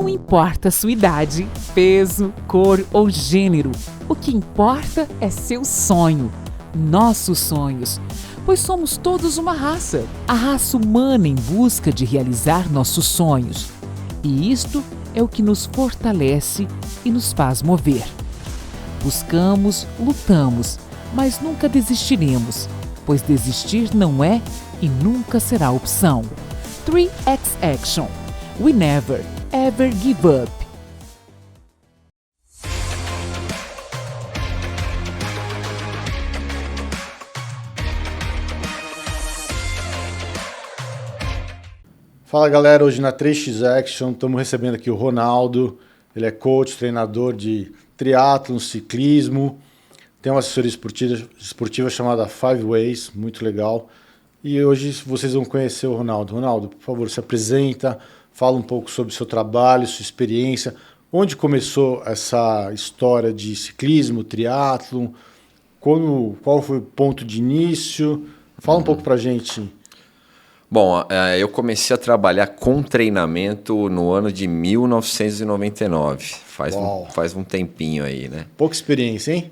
Não importa sua idade, peso, cor ou gênero, o que importa é seu sonho, nossos sonhos, pois somos todos uma raça, a raça humana em busca de realizar nossos sonhos. E isto é o que nos fortalece e nos faz mover. Buscamos, lutamos, mas nunca desistiremos, pois desistir não é e nunca será opção. 3X Action. We never, ever give up. Fala galera, hoje na 3X Action estamos recebendo aqui o Ronaldo. Ele é coach, treinador de triatlon, ciclismo, tem uma assessoria esportiva chamada Five Ways, muito legal. E hoje vocês vão conhecer o Ronaldo. Ronaldo, por favor, se apresenta, fala um pouco sobre o seu trabalho, sua experiência, onde começou essa história de ciclismo, triatlon, qual foi o ponto de início? Fala um pouco pra gente. Bom, eu comecei a trabalhar com treinamento no ano de 1999. Faz um tempinho aí, né? Pouca experiência, hein?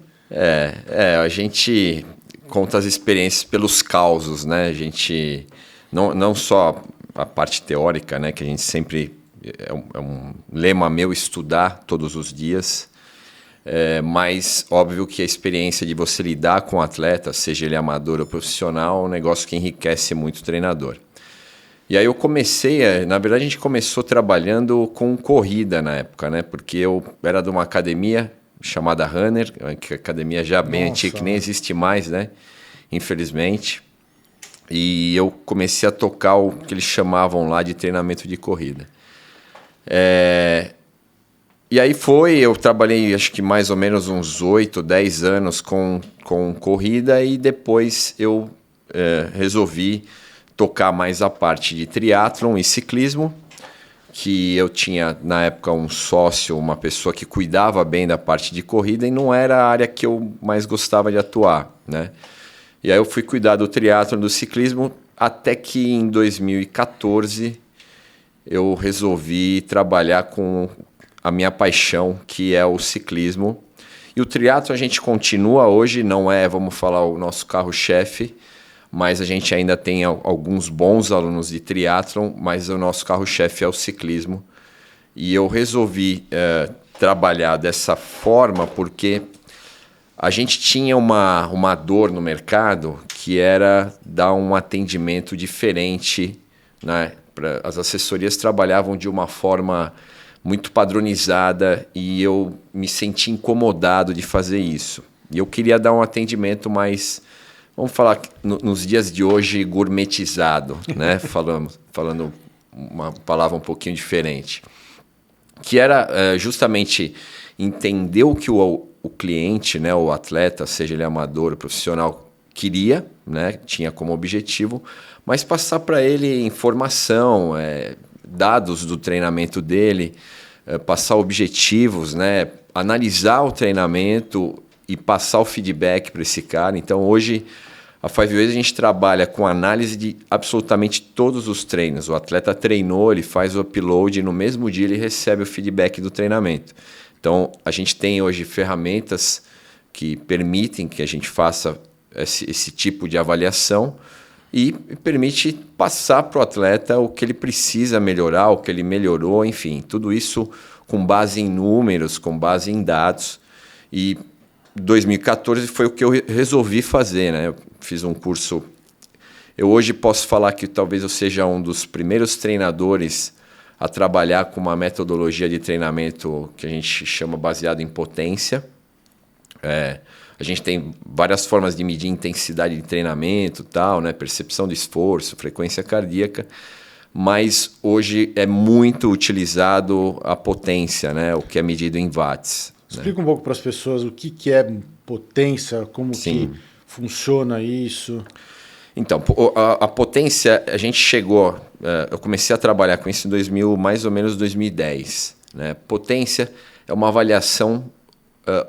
A gente conta as experiências pelos causos, né? A gente, não só a parte teórica, né? Que a gente sempre, é um lema meu, estudar todos os dias. Mas óbvio que a experiência de você lidar com o atleta, seja ele amador ou profissional, é um negócio que enriquece muito o treinador. E aí eu comecei, na verdade a gente começou trabalhando com corrida na época, né? Porque eu era de uma academia chamada Runner, que é academia já bem antiga, que nem existe mais, né? Infelizmente. E eu comecei a tocar o que eles chamavam lá de treinamento de corrida. E aí eu trabalhei acho que mais ou menos uns 8, 10 anos com corrida e depois eu resolvi tocar mais a parte de triatlon e ciclismo, que eu tinha na época um sócio, uma pessoa que cuidava bem da parte de corrida e não era a área que eu mais gostava de atuar, né? E aí eu fui cuidar do triatlon, do ciclismo, até que em 2014 eu resolvi trabalhar com a minha paixão, que é o ciclismo. E o triatlon a gente continua hoje, não é, vamos falar, o nosso carro-chefe, mas a gente ainda tem alguns bons alunos de triatlon, mas o nosso carro-chefe é o ciclismo. E eu resolvi trabalhar dessa forma porque a gente tinha uma dor no mercado que era dar um atendimento diferente, né? As assessorias trabalhavam de uma forma muito padronizada e eu me senti incomodado de fazer isso. E eu queria dar um atendimento mais, vamos falar nos dias de hoje, gourmetizado, né? falando uma palavra um pouquinho diferente. Que era justamente entender o que o cliente, né, o atleta, seja ele amador ou profissional, queria, né, tinha como objetivo, mas passar para ele informação, dados do treinamento dele, passar objetivos, né, analisar o treinamento e passar o feedback para esse cara. Então, hoje, a Five Ways a gente trabalha com análise de absolutamente todos os treinos. O atleta treinou, ele faz o upload e no mesmo dia ele recebe o feedback do treinamento. Então, a gente tem hoje ferramentas que permitem que a gente faça esse tipo de avaliação e permite passar para o atleta o que ele precisa melhorar, o que ele melhorou, enfim, tudo isso com base em números, com base em dados. E 2014 foi o que eu resolvi fazer, né? Eu fiz um curso. Eu hoje posso falar que talvez eu seja um dos primeiros treinadores a trabalhar com uma metodologia de treinamento que a gente chama baseado em potência. A gente tem várias formas de medir intensidade de treinamento, tal, né? Percepção de esforço, frequência cardíaca, mas hoje é muito utilizado a potência, né? O que é medido em watts. Explica um pouco para as pessoas o que é potência, como Sim. que funciona isso. Então, a potência, a gente chegou, eu comecei a trabalhar com isso em mais ou menos 2010. Né? Potência é uma avaliação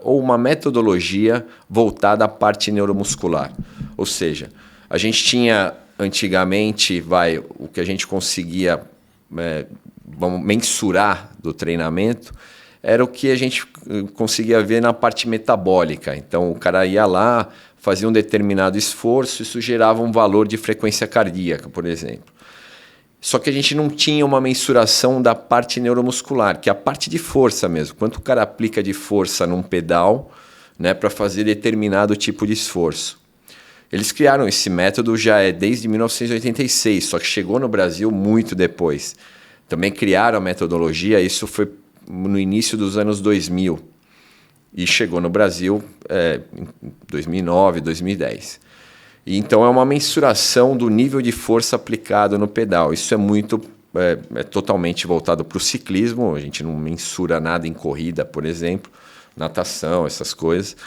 ou uma metodologia voltada à parte neuromuscular. Ou seja, a gente tinha antigamente, o que a gente conseguia vamos mensurar do treinamento, era o que a gente conseguia ver na parte metabólica. Então, o cara ia lá, fazia um determinado esforço, isso gerava um valor de frequência cardíaca, por exemplo. Só que a gente não tinha uma mensuração da parte neuromuscular, que é a parte de força mesmo. Quanto o cara aplica de força num pedal, né, para fazer determinado tipo de esforço. Eles criaram esse método desde 1986, só que chegou no Brasil muito depois. Também criaram a metodologia, isso foi no início dos anos 2000. E chegou no Brasil em 2009, 2010. E então é uma mensuração do nível de força aplicado no pedal. Isso é totalmente voltado para o ciclismo, a gente não mensura nada em corrida, por exemplo, natação, essas coisas.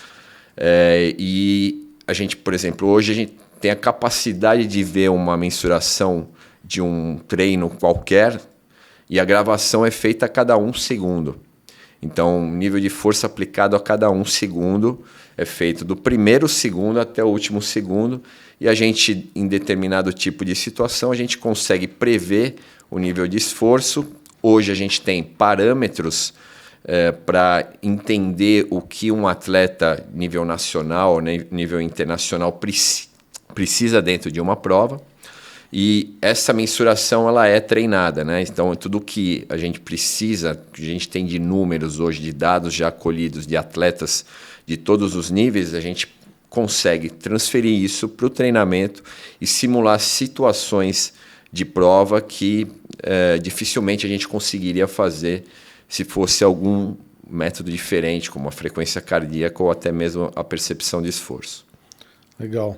E a gente, por exemplo, hoje a gente tem a capacidade de ver uma mensuração de um treino qualquer e a gravação é feita a cada 1 segundo. Então, o nível de força aplicado a cada 1 segundo é feito do primeiro segundo até o último segundo e a gente, em determinado tipo de situação, a gente consegue prever o nível de esforço. Hoje a gente tem parâmetros para entender o que um atleta nível nacional, né, nível internacional precisa dentro de uma prova. E essa mensuração ela é treinada, né? Então, tudo que a gente precisa, que a gente tem de números hoje, de dados já colhidos de atletas de todos os níveis, a gente consegue transferir isso para o treinamento e simular situações de prova que dificilmente a gente conseguiria fazer se fosse algum método diferente, como a frequência cardíaca ou até mesmo a percepção de esforço. Legal.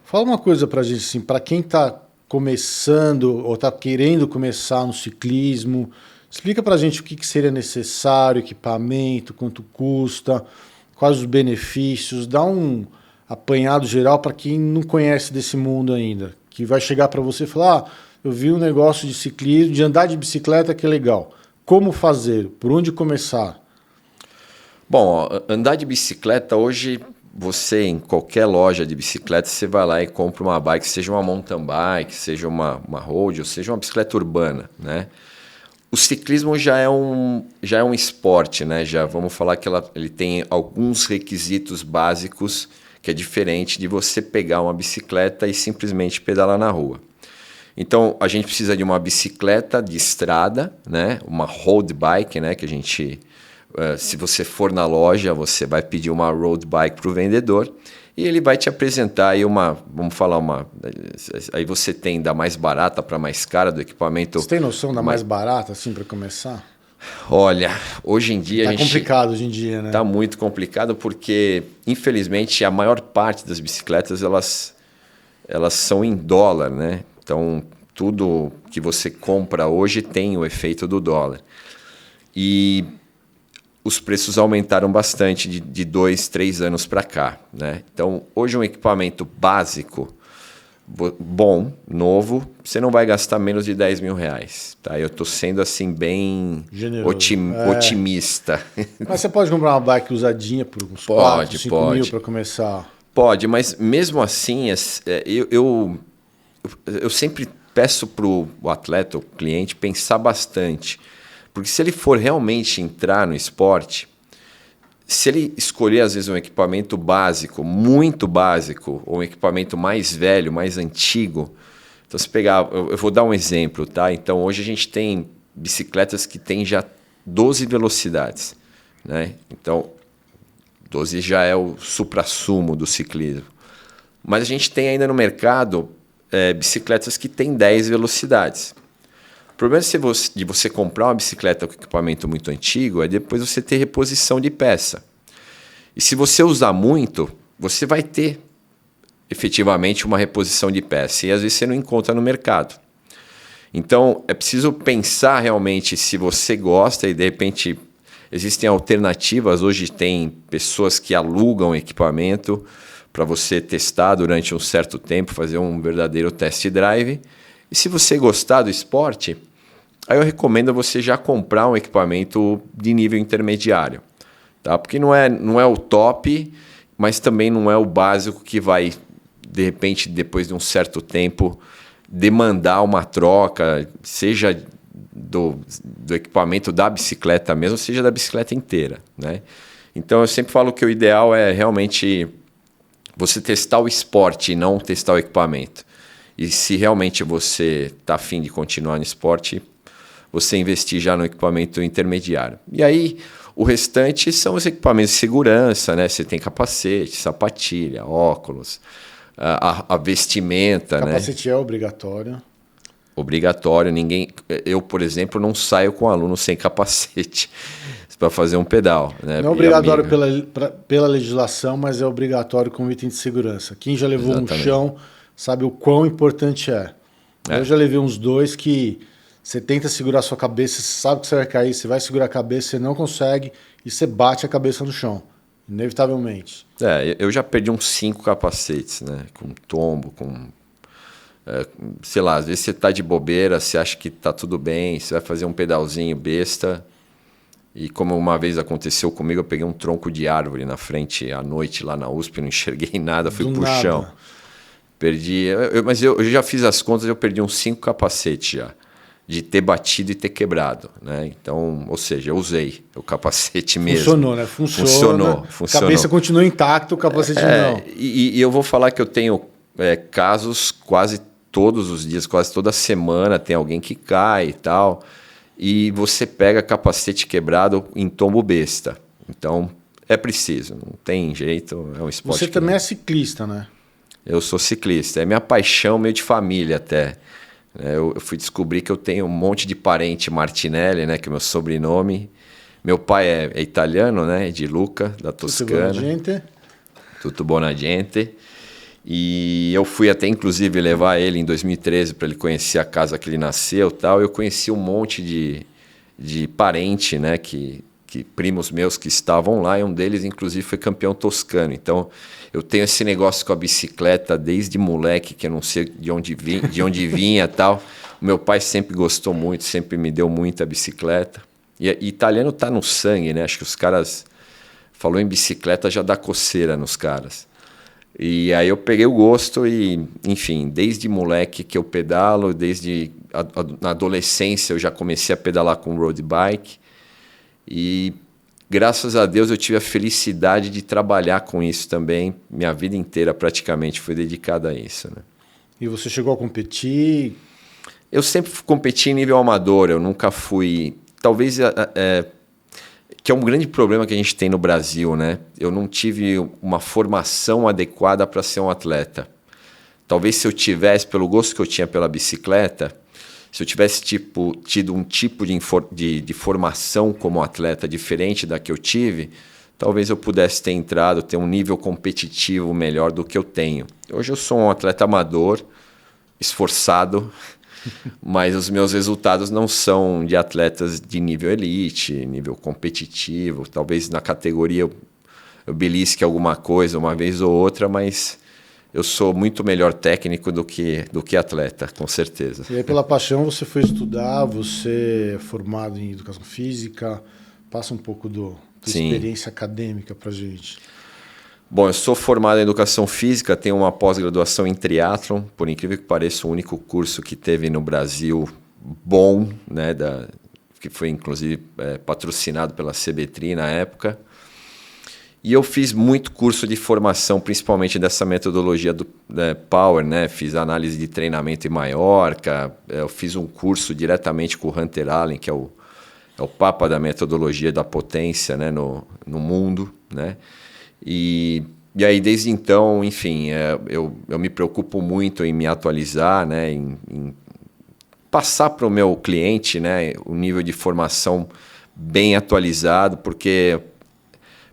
Fala uma coisa para a gente, assim, para quem está começando ou está querendo começar no ciclismo, explica para a gente o que seria necessário, equipamento, quanto custa, quais os benefícios, dá um apanhado geral para quem não conhece desse mundo ainda, que vai chegar para você e falar, eu vi um negócio de ciclismo, de andar de bicicleta que é legal. Como fazer? Por onde começar? Bom, andar de bicicleta hoje, você em qualquer loja de bicicleta, você vai lá e compra uma bike, seja uma mountain bike, seja uma road, ou seja uma bicicleta urbana, né? O ciclismo já é um esporte, né? Já vamos falar que ele tem alguns requisitos básicos que é diferente de você pegar uma bicicleta e simplesmente pedalar na rua. Então, a gente precisa de uma bicicleta de estrada, né? Uma road bike, né? Que a gente, se você for na loja, você vai pedir uma road bike para o vendedor e ele vai te apresentar aí aí você tem da mais barata para mais cara do equipamento. Você tem noção da mais barata, assim, para começar? Olha, hoje em dia... Tá complicado hoje em dia, né? Tá muito complicado porque, infelizmente, a maior parte das bicicletas, elas são em dólar, né? Então, tudo que você compra hoje tem o efeito do dólar. E os preços aumentaram bastante de 2, 3 anos para cá, né? Então, hoje um equipamento básico, bom, novo, você não vai gastar menos de R$10.000, tá? Eu estou sendo assim bem otimista. Mas você pode comprar uma bike usadinha por uns 4, 5 mil para começar? Pode, mas mesmo assim, eu sempre peço para o atleta, o cliente, pensar bastante. Porque se ele for realmente entrar no esporte, se ele escolher, às vezes, um equipamento básico, muito básico, ou um equipamento mais velho, mais antigo, então se pegar, eu vou dar um exemplo, tá? Então, hoje a gente tem bicicletas que têm já 12 velocidades, né? Então, 12 já é o suprassumo do ciclismo. Mas a gente tem ainda no mercado bicicletas que têm 10 velocidades. O problema de você comprar uma bicicleta com equipamento muito antigo é depois você ter reposição de peça. E se você usar muito, você vai ter efetivamente uma reposição de peça. E às vezes você não encontra no mercado. Então é preciso pensar realmente se você gosta e de repente existem alternativas. Hoje tem pessoas que alugam equipamento para você testar durante um certo tempo, fazer um verdadeiro test drive. E se você gostar do esporte, aí eu recomendo você já comprar um equipamento de nível intermediário, tá? Porque não é o top, mas também não é o básico que vai, de repente, depois de um certo tempo, demandar uma troca, seja do equipamento da bicicleta mesmo, seja da bicicleta inteira, né? Então, eu sempre falo que o ideal é realmente você testar o esporte e não testar o equipamento. E se realmente você está afim de continuar no esporte, você investir já no equipamento intermediário. E aí, o restante são os equipamentos de segurança, né? Você tem capacete, sapatilha, óculos, a vestimenta, Capacete, né? É obrigatório. Obrigatório. Eu, por exemplo, não saio com aluno sem capacete para fazer um pedal, né? Não é obrigatório pela legislação, mas é obrigatório como item de segurança. Quem já levou um chão sabe o quão importante é. Eu já levei uns 2 que você tenta segurar a sua cabeça, você sabe que você vai cair, você vai segurar a cabeça, você não consegue e você bate a cabeça no chão, inevitavelmente. Eu já perdi uns 5 capacetes, né? Com tombo, sei lá, às vezes você tá de bobeira, você acha que tá tudo bem, você vai fazer um pedalzinho besta. E como uma vez aconteceu comigo, eu peguei um tronco de árvore na frente à noite lá na USP, não enxerguei nada, fui pro chão. Perdi, mas eu já fiz as contas, eu perdi uns 5 capacetes já, de ter batido e ter quebrado, né? Então, ou seja, eu usei o capacete mesmo. Funcionou, né? Funcionou. A cabeça continua intacta, o capacete não. E eu vou falar que eu tenho casos quase todos os dias, quase toda semana, tem alguém que cai e tal, e você pega capacete quebrado em tombo besta. Então, é preciso, não tem jeito, é um esporte. Você também é ciclista, né? Eu sou ciclista, é minha paixão, meio de família até. Eu fui descobrir que eu tenho um monte de parente Martinelli, né, que é o meu sobrenome. Meu pai é italiano, né, de Lucca, da Toscana. Tutto buona gente. E eu fui até, inclusive, levar ele em 2013 para ele conhecer a casa que ele nasceu e tal. Eu conheci um monte de parente, né, que primos meus que estavam lá, e um deles, inclusive, foi campeão toscano. Então, eu tenho esse negócio com a bicicleta desde moleque, que eu não sei de onde vinha e tal. O meu pai sempre gostou muito, sempre me deu muita bicicleta. E italiano tá no sangue, né? Acho que os caras... Falou em bicicleta, já dá coceira nos caras. E aí eu peguei o gosto e, enfim, desde moleque que eu pedalo, na adolescência eu já comecei a pedalar com road bike. E graças a Deus eu tive a felicidade de trabalhar com isso também. Minha vida inteira praticamente foi dedicada a isso, né? E você chegou a competir? Eu sempre competi em nível amador, eu nunca fui... Talvez... que é um grande problema que a gente tem no Brasil, né? Eu não tive uma formação adequada para ser um atleta. Talvez se eu tivesse, pelo gosto que eu tinha pela bicicleta, se eu tivesse tido um tipo de formação como atleta diferente da que eu tive, talvez eu pudesse ter um nível competitivo melhor do que eu tenho. Hoje eu sou um atleta amador, esforçado, mas os meus resultados não são de atletas de nível elite, nível competitivo. Talvez na categoria eu belisque alguma coisa uma vez ou outra, mas eu sou muito melhor técnico do que atleta, com certeza. E aí, pela paixão, você foi estudar, você é formado em educação física. Passa um pouco da experiência acadêmica para a gente. Bom, eu sou formado em educação física, tenho uma pós-graduação em triatlon, por incrível que pareça, o único curso que teve no Brasil bom, né, que foi inclusive patrocinado pela CBTRI na época. E eu fiz muito curso de formação, principalmente dessa metodologia do Power, né? Fiz análise de treinamento em Maiorca, eu fiz um curso diretamente com o Hunter Allen, que é o papa da metodologia da potência, né, no mundo, né? E aí, desde então, enfim, eu me preocupo muito em me atualizar, né, em passar para o meu cliente, né, o nível de formação bem atualizado, porque,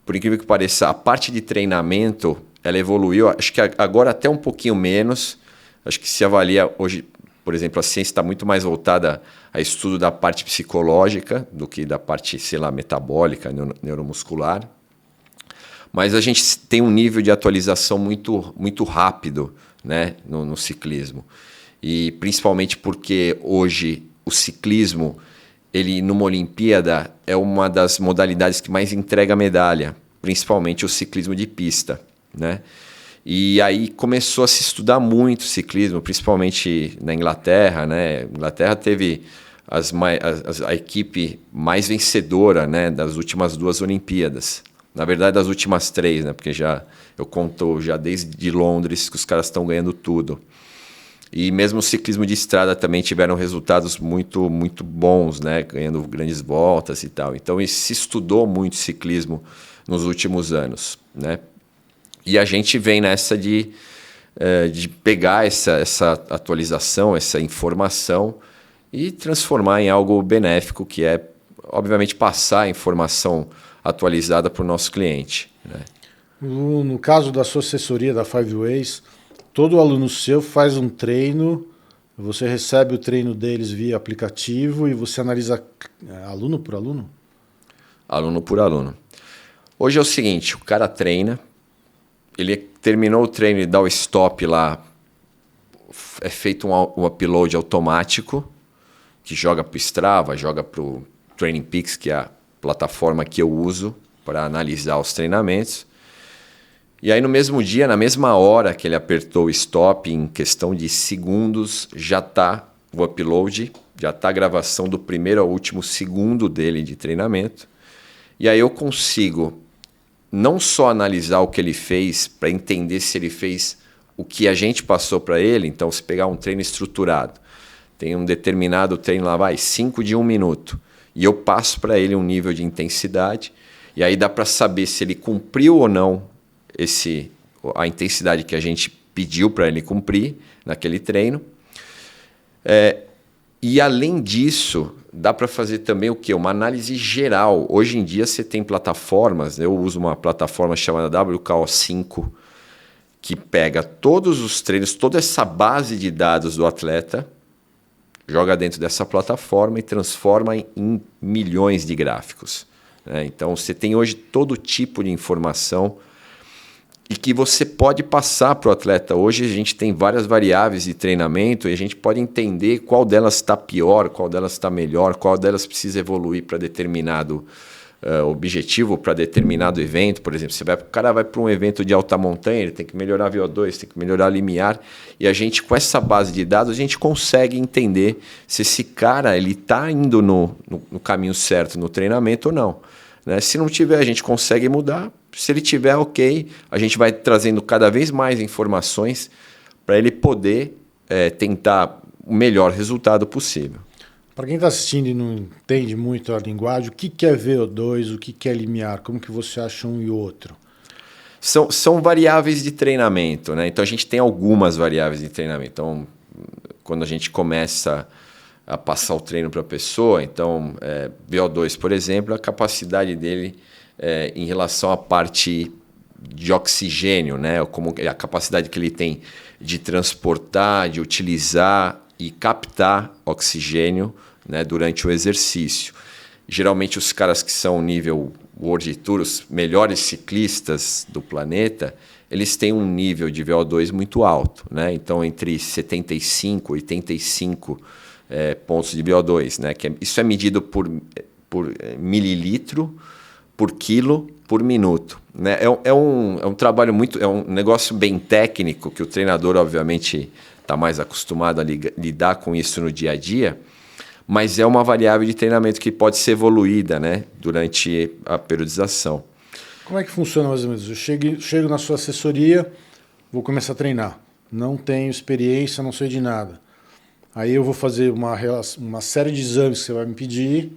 por incrível que pareça, a parte de treinamento, ela evoluiu, acho que agora até um pouquinho menos. Acho que se avalia hoje, por exemplo, a ciência está muito mais voltada a estudo da parte psicológica do que da parte, sei lá, metabólica, neuromuscular. Mas a gente tem um nível de atualização muito, muito rápido, né, no ciclismo. E principalmente porque hoje o ciclismo, ele numa Olimpíada, é uma das modalidades que mais entrega medalha, principalmente o ciclismo de pista, né? E aí começou a se estudar muito ciclismo, principalmente na Inglaterra, né? A Inglaterra teve a equipe mais vencedora, né, das últimas 2 Olimpíadas. Na verdade, das últimas 3, né, porque eu conto já desde Londres que os caras estão ganhando tudo. E mesmo o ciclismo de estrada também tiveram resultados muito, muito bons, né, ganhando grandes voltas e tal. Então, se estudou muito ciclismo nos últimos anos, né? E a gente vem nessa de pegar essa atualização, essa informação e transformar em algo benéfico, que é, obviamente, passar a informação atualizada para o nosso cliente, né? No caso da sua assessoria da Five Ways, todo aluno seu faz um treino, você recebe o treino deles via aplicativo e você analisa aluno por aluno? Aluno por aluno. Hoje é o seguinte, o cara treina, ele terminou o treino e dá o stop lá, é feito um upload automático, que joga para o Strava, joga para o Training Peaks, que é a plataforma que eu uso para analisar os treinamentos. E aí no mesmo dia, na mesma hora que ele apertou o stop, em questão de segundos, já está o upload, já está a gravação do primeiro ao último segundo dele de treinamento. E aí eu consigo não só analisar o que ele fez, para entender se ele fez o que a gente passou para ele. Então, se pegar um treino estruturado, tem um determinado treino lá, 5 de 1 minuto, e eu passo para ele um nível de intensidade, e aí dá para saber se ele cumpriu ou não a intensidade que a gente pediu para ele cumprir naquele treino. E além disso, dá para fazer também o quê? Uma análise geral. Hoje em dia você tem plataformas, eu uso uma plataforma chamada WKO5, que pega todos os treinos, toda essa base de dados do atleta, joga dentro dessa plataforma e transforma em milhões de gráficos, né? Então você tem hoje todo tipo de informação e que você pode passar para o atleta. Hoje a gente tem várias variáveis de treinamento e a gente pode entender qual delas está pior, qual delas está melhor, qual delas precisa evoluir para determinado objetivo, para determinado evento. Por exemplo, o cara vai para um evento de alta montanha, ele tem que melhorar VO2, tem que melhorar limiar, e a gente, com essa base de dados, a gente consegue entender se esse cara está indo no caminho certo no treinamento ou não, né? Se não tiver, a gente consegue mudar. Se ele tiver, ok, a gente vai trazendo cada vez mais informações para ele poder tentar o melhor resultado possível. Para quem está assistindo e não entende muito a linguagem, o que é VO2, o que é limiar? Como que você acha um e outro? São variáveis de treinamento, né? Então a gente tem algumas variáveis de treinamento. Então, quando a gente começa a passar o treino para a pessoa, então VO2, por exemplo, a capacidade dele em relação à parte de oxigênio, né? Como a capacidade que ele tem de transportar, de utilizar e captar oxigênio, né, durante o exercício. Geralmente os caras que são nível World Tour, os melhores ciclistas do planeta, eles têm um nível de VO2 muito alto, né? Então entre 75 e 85 pontos de VO2, né? Isso é medido por mililitro por quilo por minuto, né? É um trabalho é um negócio bem técnico, que o treinador obviamente está mais acostumado a lidar com isso no dia a dia, mas é uma variável de treinamento que pode ser evoluída, né, durante a periodização. Como é que funciona mais ou menos? Eu chego na sua assessoria, vou começar a treinar. Não tenho experiência, não sei de nada. Aí eu vou fazer uma série de exames que você vai me pedir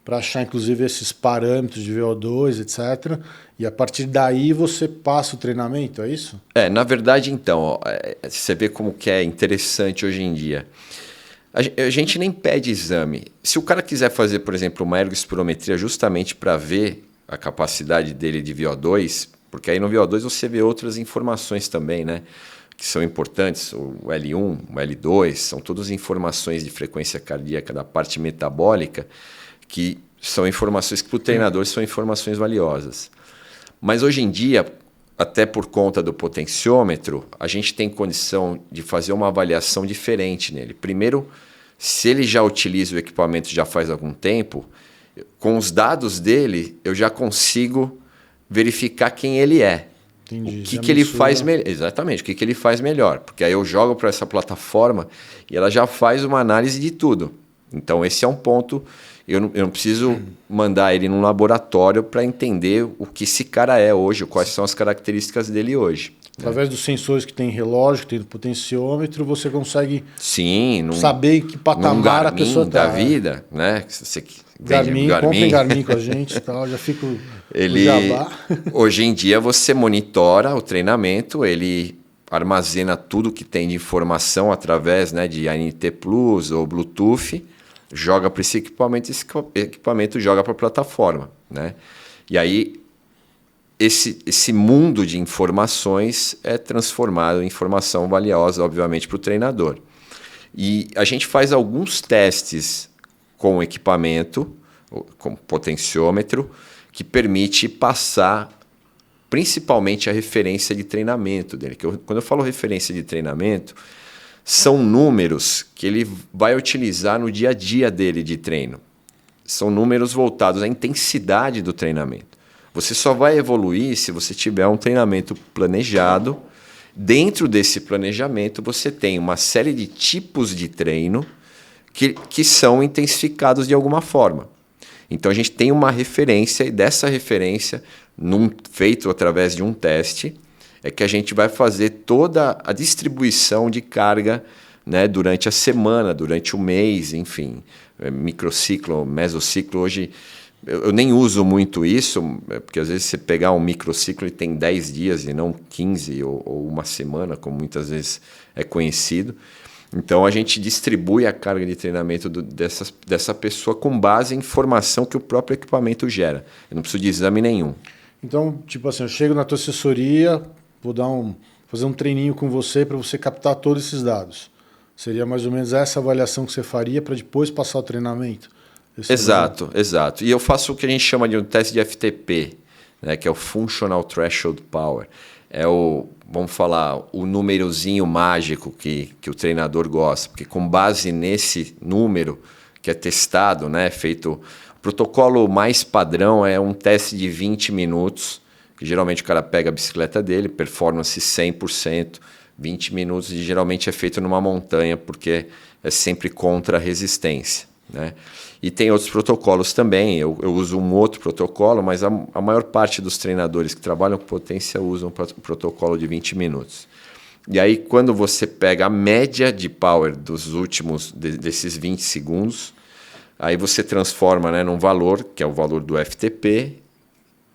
para achar, inclusive, esses parâmetros de VO2, etc. E a partir daí você passa o treinamento, é isso? Na verdade, então, você vê como que é interessante hoje em dia. A gente nem pede exame. Se o cara quiser fazer, por exemplo, uma ergospirometria justamente para ver a capacidade dele de VO2, porque aí no VO2 você vê outras informações também, né, que são importantes, o L1, o L2, são todas informações de frequência cardíaca da parte metabólica, que são informações que para o treinador são informações valiosas. Mas hoje em dia, até por conta do potenciômetro, a gente tem condição de fazer uma avaliação diferente nele. Primeiro, se ele já utiliza o equipamento já faz algum tempo, com os dados dele, eu já consigo verificar quem ele é. Entendi. O que ele faz melhor. Exatamente, o que ele faz melhor. Porque aí eu jogo para essa plataforma e ela já faz uma análise de tudo, Então, esse é um ponto. Eu não preciso mandar ele num laboratório para entender o que esse cara é hoje, quais são as características dele hoje. Através dos sensores que tem relógio, que tem potenciômetro, você consegue Sim, saber em que patamar a pessoa está. da vida, né? Você Garmin, comprem Garmin com a gente, tá? Já fico no jabá. Hoje em dia você monitora o treinamento, ele armazena tudo que tem de informação através, né, de ANT Plus ou Bluetooth, joga para esse equipamento joga para a plataforma, né? E aí esse mundo de informações é transformado em informação valiosa, obviamente, para o treinador. E a gente faz alguns testes com o equipamento, com potenciômetro, que permite passar principalmente a referência de treinamento dele. Quando eu falo referência de treinamento, são números que ele vai utilizar no dia a dia dele de treino. São números voltados à intensidade do treinamento. Você só vai evoluir se você tiver um treinamento planejado. Dentro desse planejamento, você tem uma série de tipos de treino que são intensificados de alguma forma. Então, a gente tem uma referência, e dessa referência, feito através de um teste, é que a gente vai fazer toda a distribuição de carga, né, durante a semana, durante o mês, enfim, microciclo, mesociclo. Hoje eu nem uso muito isso, porque às vezes você pegar um microciclo e tem 10 dias e não 15 ou uma semana, como muitas vezes é conhecido. Então a gente distribui a carga de treinamento dessa pessoa com base em informação que o próprio equipamento gera. Eu não preciso de exame nenhum. Então, tipo assim, eu chego na tua assessoria, vou fazer um treininho com você para você captar todos esses dados. Seria mais ou menos essa avaliação que você faria para depois passar o treinamento? Exato. E eu faço o que a gente chama de um teste de FTP, né, que é o Functional Threshold Power. É vamos falar, o númerozinho mágico que o treinador gosta, porque com base nesse número que é testado, né, feito... O protocolo mais padrão é um teste de 20 minutos, que geralmente o cara pega a bicicleta dele, performance 100%, 20 minutos, e geralmente é feito numa montanha, porque é sempre contra a resistência, né? E tem outros protocolos também, eu uso um outro protocolo, mas a maior parte dos treinadores que trabalham com potência usam o protocolo de 20 minutos. E aí, quando você pega a média de power dos últimos, desses 20 segundos, aí você transforma, né, num valor, que é o valor do FTP.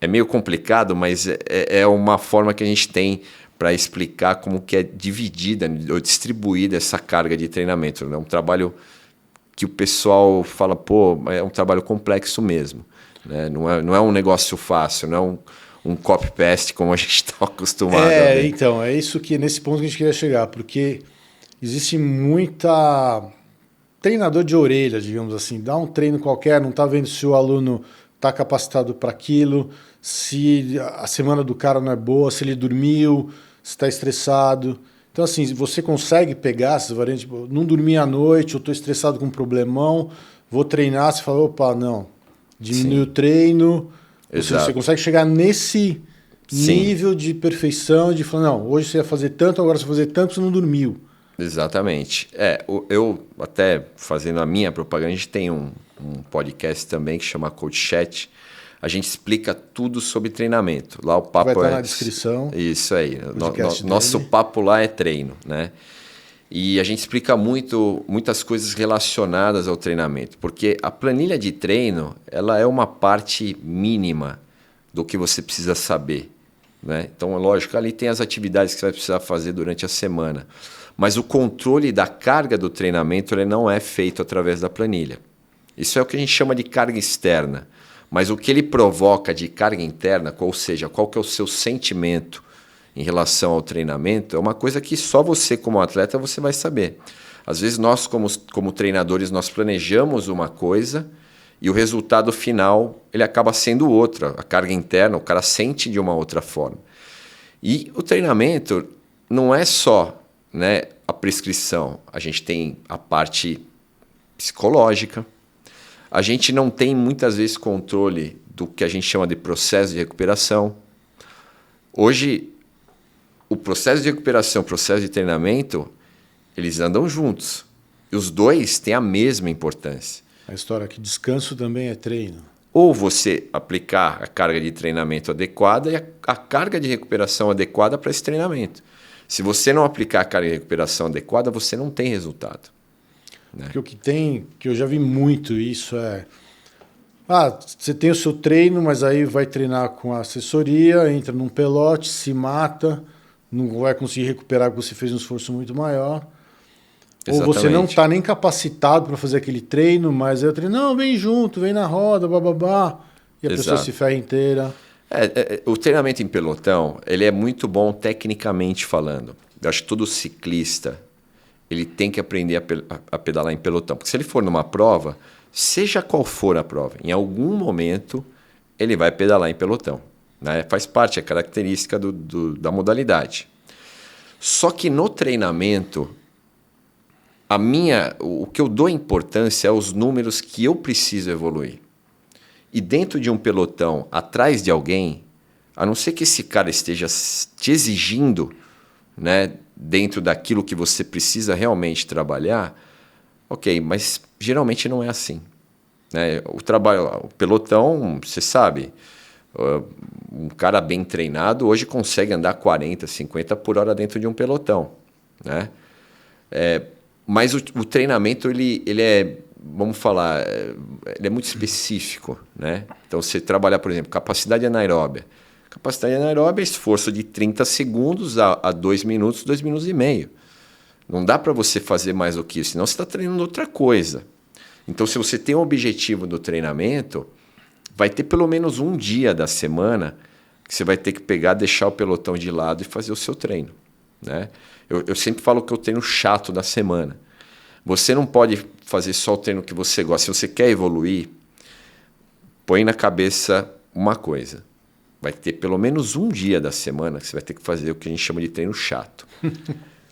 É meio complicado, mas é uma forma que a gente tem para explicar como que é dividida ou distribuída essa carga de treinamento. É um trabalho que o pessoal fala, pô, é um trabalho complexo mesmo, né? Não é um negócio fácil, não é um copy-paste como a gente está acostumado a ver. Então, é isso que nesse ponto que a gente queria chegar, porque existe muita treinador de orelha, digamos assim, dá um treino qualquer, não está vendo se o aluno está capacitado para aquilo, se a semana do cara não é boa, se ele dormiu, se está estressado. Então, assim, você consegue pegar essas variantes, tipo, não dormi à noite, eu estou estressado com um problemão, vou treinar, você fala, opa, não, diminui o treino. Você consegue chegar nesse nível de perfeição, de falar, não, hoje você ia fazer tanto, agora você vai fazer tanto, você não dormiu. Exatamente. Eu até fazendo a minha propaganda, a gente tem um podcast também que chama Coach Chat. A gente explica tudo sobre treinamento. Lá o papo vai estar na descrição. Isso aí. Nosso papo lá é treino, né? E a gente explica muitas coisas relacionadas ao treinamento, porque a planilha de treino, ela é uma parte mínima do que você precisa saber, né? Então, é lógico, ali tem as atividades que você vai precisar fazer durante a semana, mas o controle da carga do treinamento ele não é feito através da planilha. Isso é o que a gente chama de carga externa. Mas o que ele provoca de carga interna, ou seja, qual que é o seu sentimento em relação ao treinamento, é uma coisa que só você como atleta você vai saber. Às vezes nós como treinadores nós planejamos uma coisa e o resultado final ele acaba sendo outra. A carga interna o cara sente de uma outra forma. E o treinamento não é só, né, a prescrição. A gente tem a parte psicológica. A gente não tem muitas vezes controle do que a gente chama de processo de recuperação. Hoje, o processo de recuperação e o processo de treinamento, eles andam juntos. E os dois têm a mesma importância. A história que descanso também é treino. Ou você aplicar a carga de treinamento adequada e a carga de recuperação adequada para esse treinamento. Se você não aplicar a carga de recuperação adequada, você não tem resultado. Né? Porque o que tem, que eu já vi muito isso você tem o seu treino, mas aí vai treinar com a assessoria, entra num pelote, se mata, não vai conseguir recuperar porque você fez um esforço muito maior. Exatamente. Ou você não está nem capacitado para fazer aquele treino, mas aí eu treino, não, vem junto, vem na roda, bababá. E a pessoa se ferra inteira. O treinamento em pelotão, ele é muito bom tecnicamente falando. Eu acho que todo ciclista ele tem que aprender a pedalar em pelotão. Porque se ele for numa prova, seja qual for a prova, em algum momento ele vai pedalar em pelotão. Né? Faz parte, é característica da modalidade. Só que no treinamento, o que eu dou importância é os números que eu preciso evoluir. E dentro de um pelotão, atrás de alguém, a não ser que esse cara esteja te exigindo, né, dentro daquilo que você precisa realmente trabalhar, ok, mas geralmente não é assim. Né? O pelotão, você sabe, um cara bem treinado hoje consegue andar 40, 50 por hora dentro de um pelotão. Né? Mas o treinamento, ele é, vamos falar, ele é muito específico. Né? Então, você trabalhar, por exemplo, capacidade anaeróbia. Capacidade anaeróbia é esforço de 30 segundos a 2 minutos, 2 minutos e meio. Não dá para você fazer mais do que isso, senão você está treinando outra coisa. Então, se você tem um objetivo do treinamento, vai ter pelo menos um dia da semana que você vai ter que pegar, deixar o pelotão de lado e fazer o seu treino. Né? Eu sempre falo que é o treino chato da semana. Você não pode fazer só o treino que você gosta. Se você quer evoluir, põe na cabeça uma coisa. Vai ter pelo menos um dia da semana que você vai ter que fazer o que a gente chama de treino chato.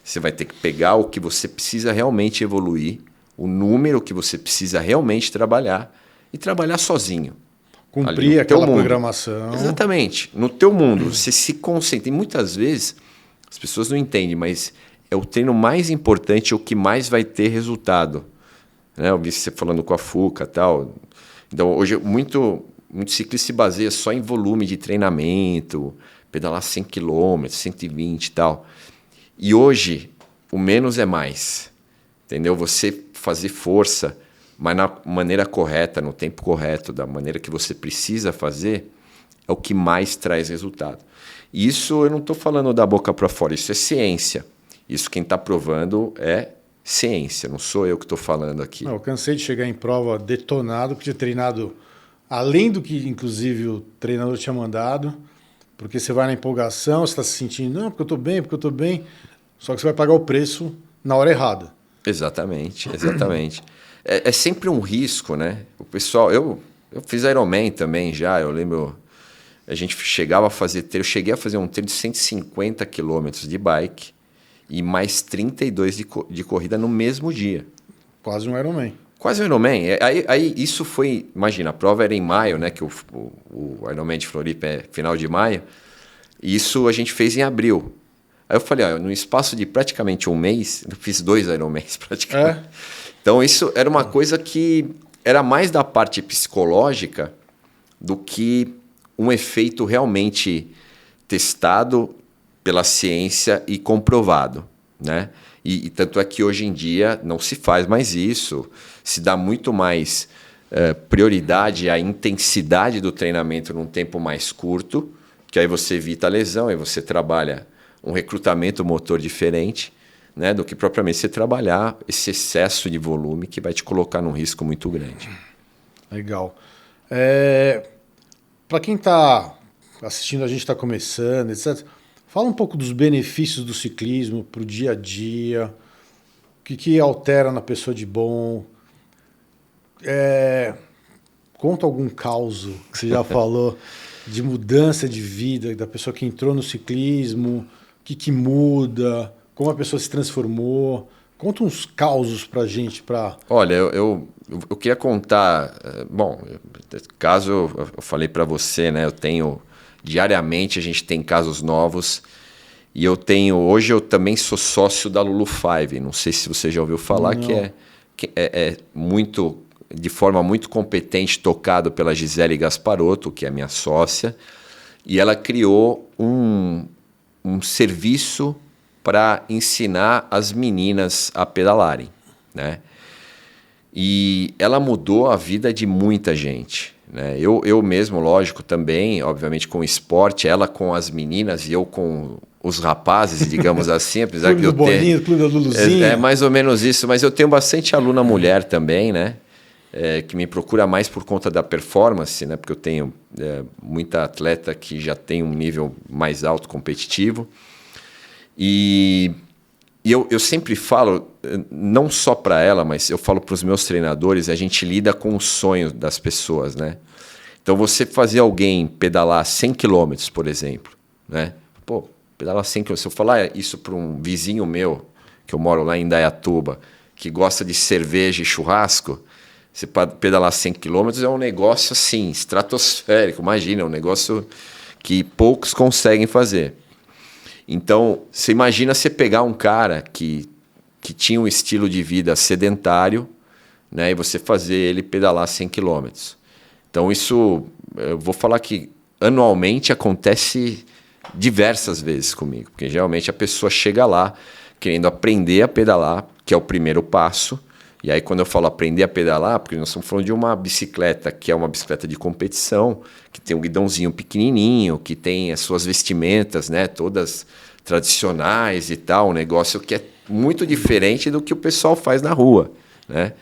Você vai ter que pegar o que você precisa realmente evoluir, o número que você precisa realmente trabalhar e trabalhar sozinho. Cumprir aquela programação. Exatamente. No teu mundo, você se concentra. E muitas vezes as pessoas não entendem, mas é o treino mais importante, o que mais vai ter resultado. Né? Eu vi você falando com a Fuca e tal. Então, hoje, muito ciclista se baseia só em volume de treinamento, pedalar 100 km, 120 e tal. E hoje, o menos é mais. Entendeu? Você fazer força, mas na maneira correta, no tempo correto, da maneira que você precisa fazer, é o que mais traz resultado. E isso eu não estou falando da boca para fora, isso é ciência. Isso quem está provando é ciência, não sou eu que estou falando aqui. Eu cansei de chegar em prova detonado, porque tinha treinado além do que, inclusive, o treinador tinha mandado, porque você vai na empolgação, você está se sentindo, não, porque eu estou bem, só que você vai pagar o preço na hora errada. Exatamente. É sempre um risco, né? O pessoal, eu fiz Ironman também já, eu lembro, a gente chegava a fazer treino, eu cheguei a fazer um treino de 150 quilômetros de bike e mais 32 de corrida no mesmo dia. Quase um Ironman. Quase um Ironman. Aí isso foi, imagina, a prova era em maio, né? Que o Ironman de Floripa é final de maio. E isso a gente fez em abril. Aí eu falei, no espaço de praticamente um mês, eu fiz 2 Ironmans praticamente. Então isso era uma coisa que era mais da parte psicológica do que um efeito realmente testado pela ciência e comprovado, né? E tanto é que hoje em dia não se faz mais isso, se dá muito mais prioridade à intensidade do treinamento num tempo mais curto, que aí você evita a lesão, aí você trabalha um recrutamento motor diferente, né, do que propriamente você trabalhar esse excesso de volume que vai te colocar num risco muito grande. Legal. Para quem está assistindo, a gente está começando, etc., fala um pouco dos benefícios do ciclismo para o dia a dia, o que altera na pessoa de bom. Conta algum caos que você já falou de mudança de vida da pessoa que entrou no ciclismo, o que muda, como a pessoa se transformou. Conta uns causos para a gente. Olha, eu queria contar... Bom, caso eu falei para você, né? Eu tenho... Diariamente a gente tem casos novos. E hoje eu também sou sócio da Lulu 5. Não sei se você já ouviu falar. Não. Que muito, de forma muito competente, tocado pela Gisele Gasparotto, que é minha sócia, e ela criou um serviço para ensinar as meninas a pedalarem, né? E ela mudou a vida de muita gente, né? Eu mesmo, lógico, também, obviamente com o esporte, ela com as meninas e eu com os rapazes, digamos assim, apesar Clube que eu do Boninho, Clube da Luluzinha. É mais ou menos isso, mas eu tenho bastante aluna mulher também, né? Que me procura mais por conta da performance, né? Porque eu tenho muita atleta que já tem um nível mais alto competitivo. E eu sempre falo, não só para ela, mas eu falo para os meus treinadores, a gente lida com o sonho das pessoas, né? Então, você fazer alguém pedalar 100 km, por exemplo, né? Pô, pedalar 100 km. Se eu falar isso para um vizinho meu, que eu moro lá em Indaiatuba, que gosta de cerveja e churrasco, você pedalar 100 km é um negócio assim, estratosférico, imagina, é um negócio que poucos conseguem fazer. Então, você imagina você pegar um cara que tinha um estilo de vida sedentário, né, e você fazer ele pedalar 100 km. Então, isso, eu vou falar que anualmente acontece diversas vezes comigo, porque geralmente a pessoa chega lá querendo aprender a pedalar, que é o primeiro passo. E aí, quando eu falo aprender a pedalar, porque nós estamos falando de uma bicicleta que é uma bicicleta de competição, que tem um guidãozinho pequenininho, que tem as suas vestimentas, né, todas tradicionais e tal, um negócio que é muito diferente do que o pessoal faz na rua, né?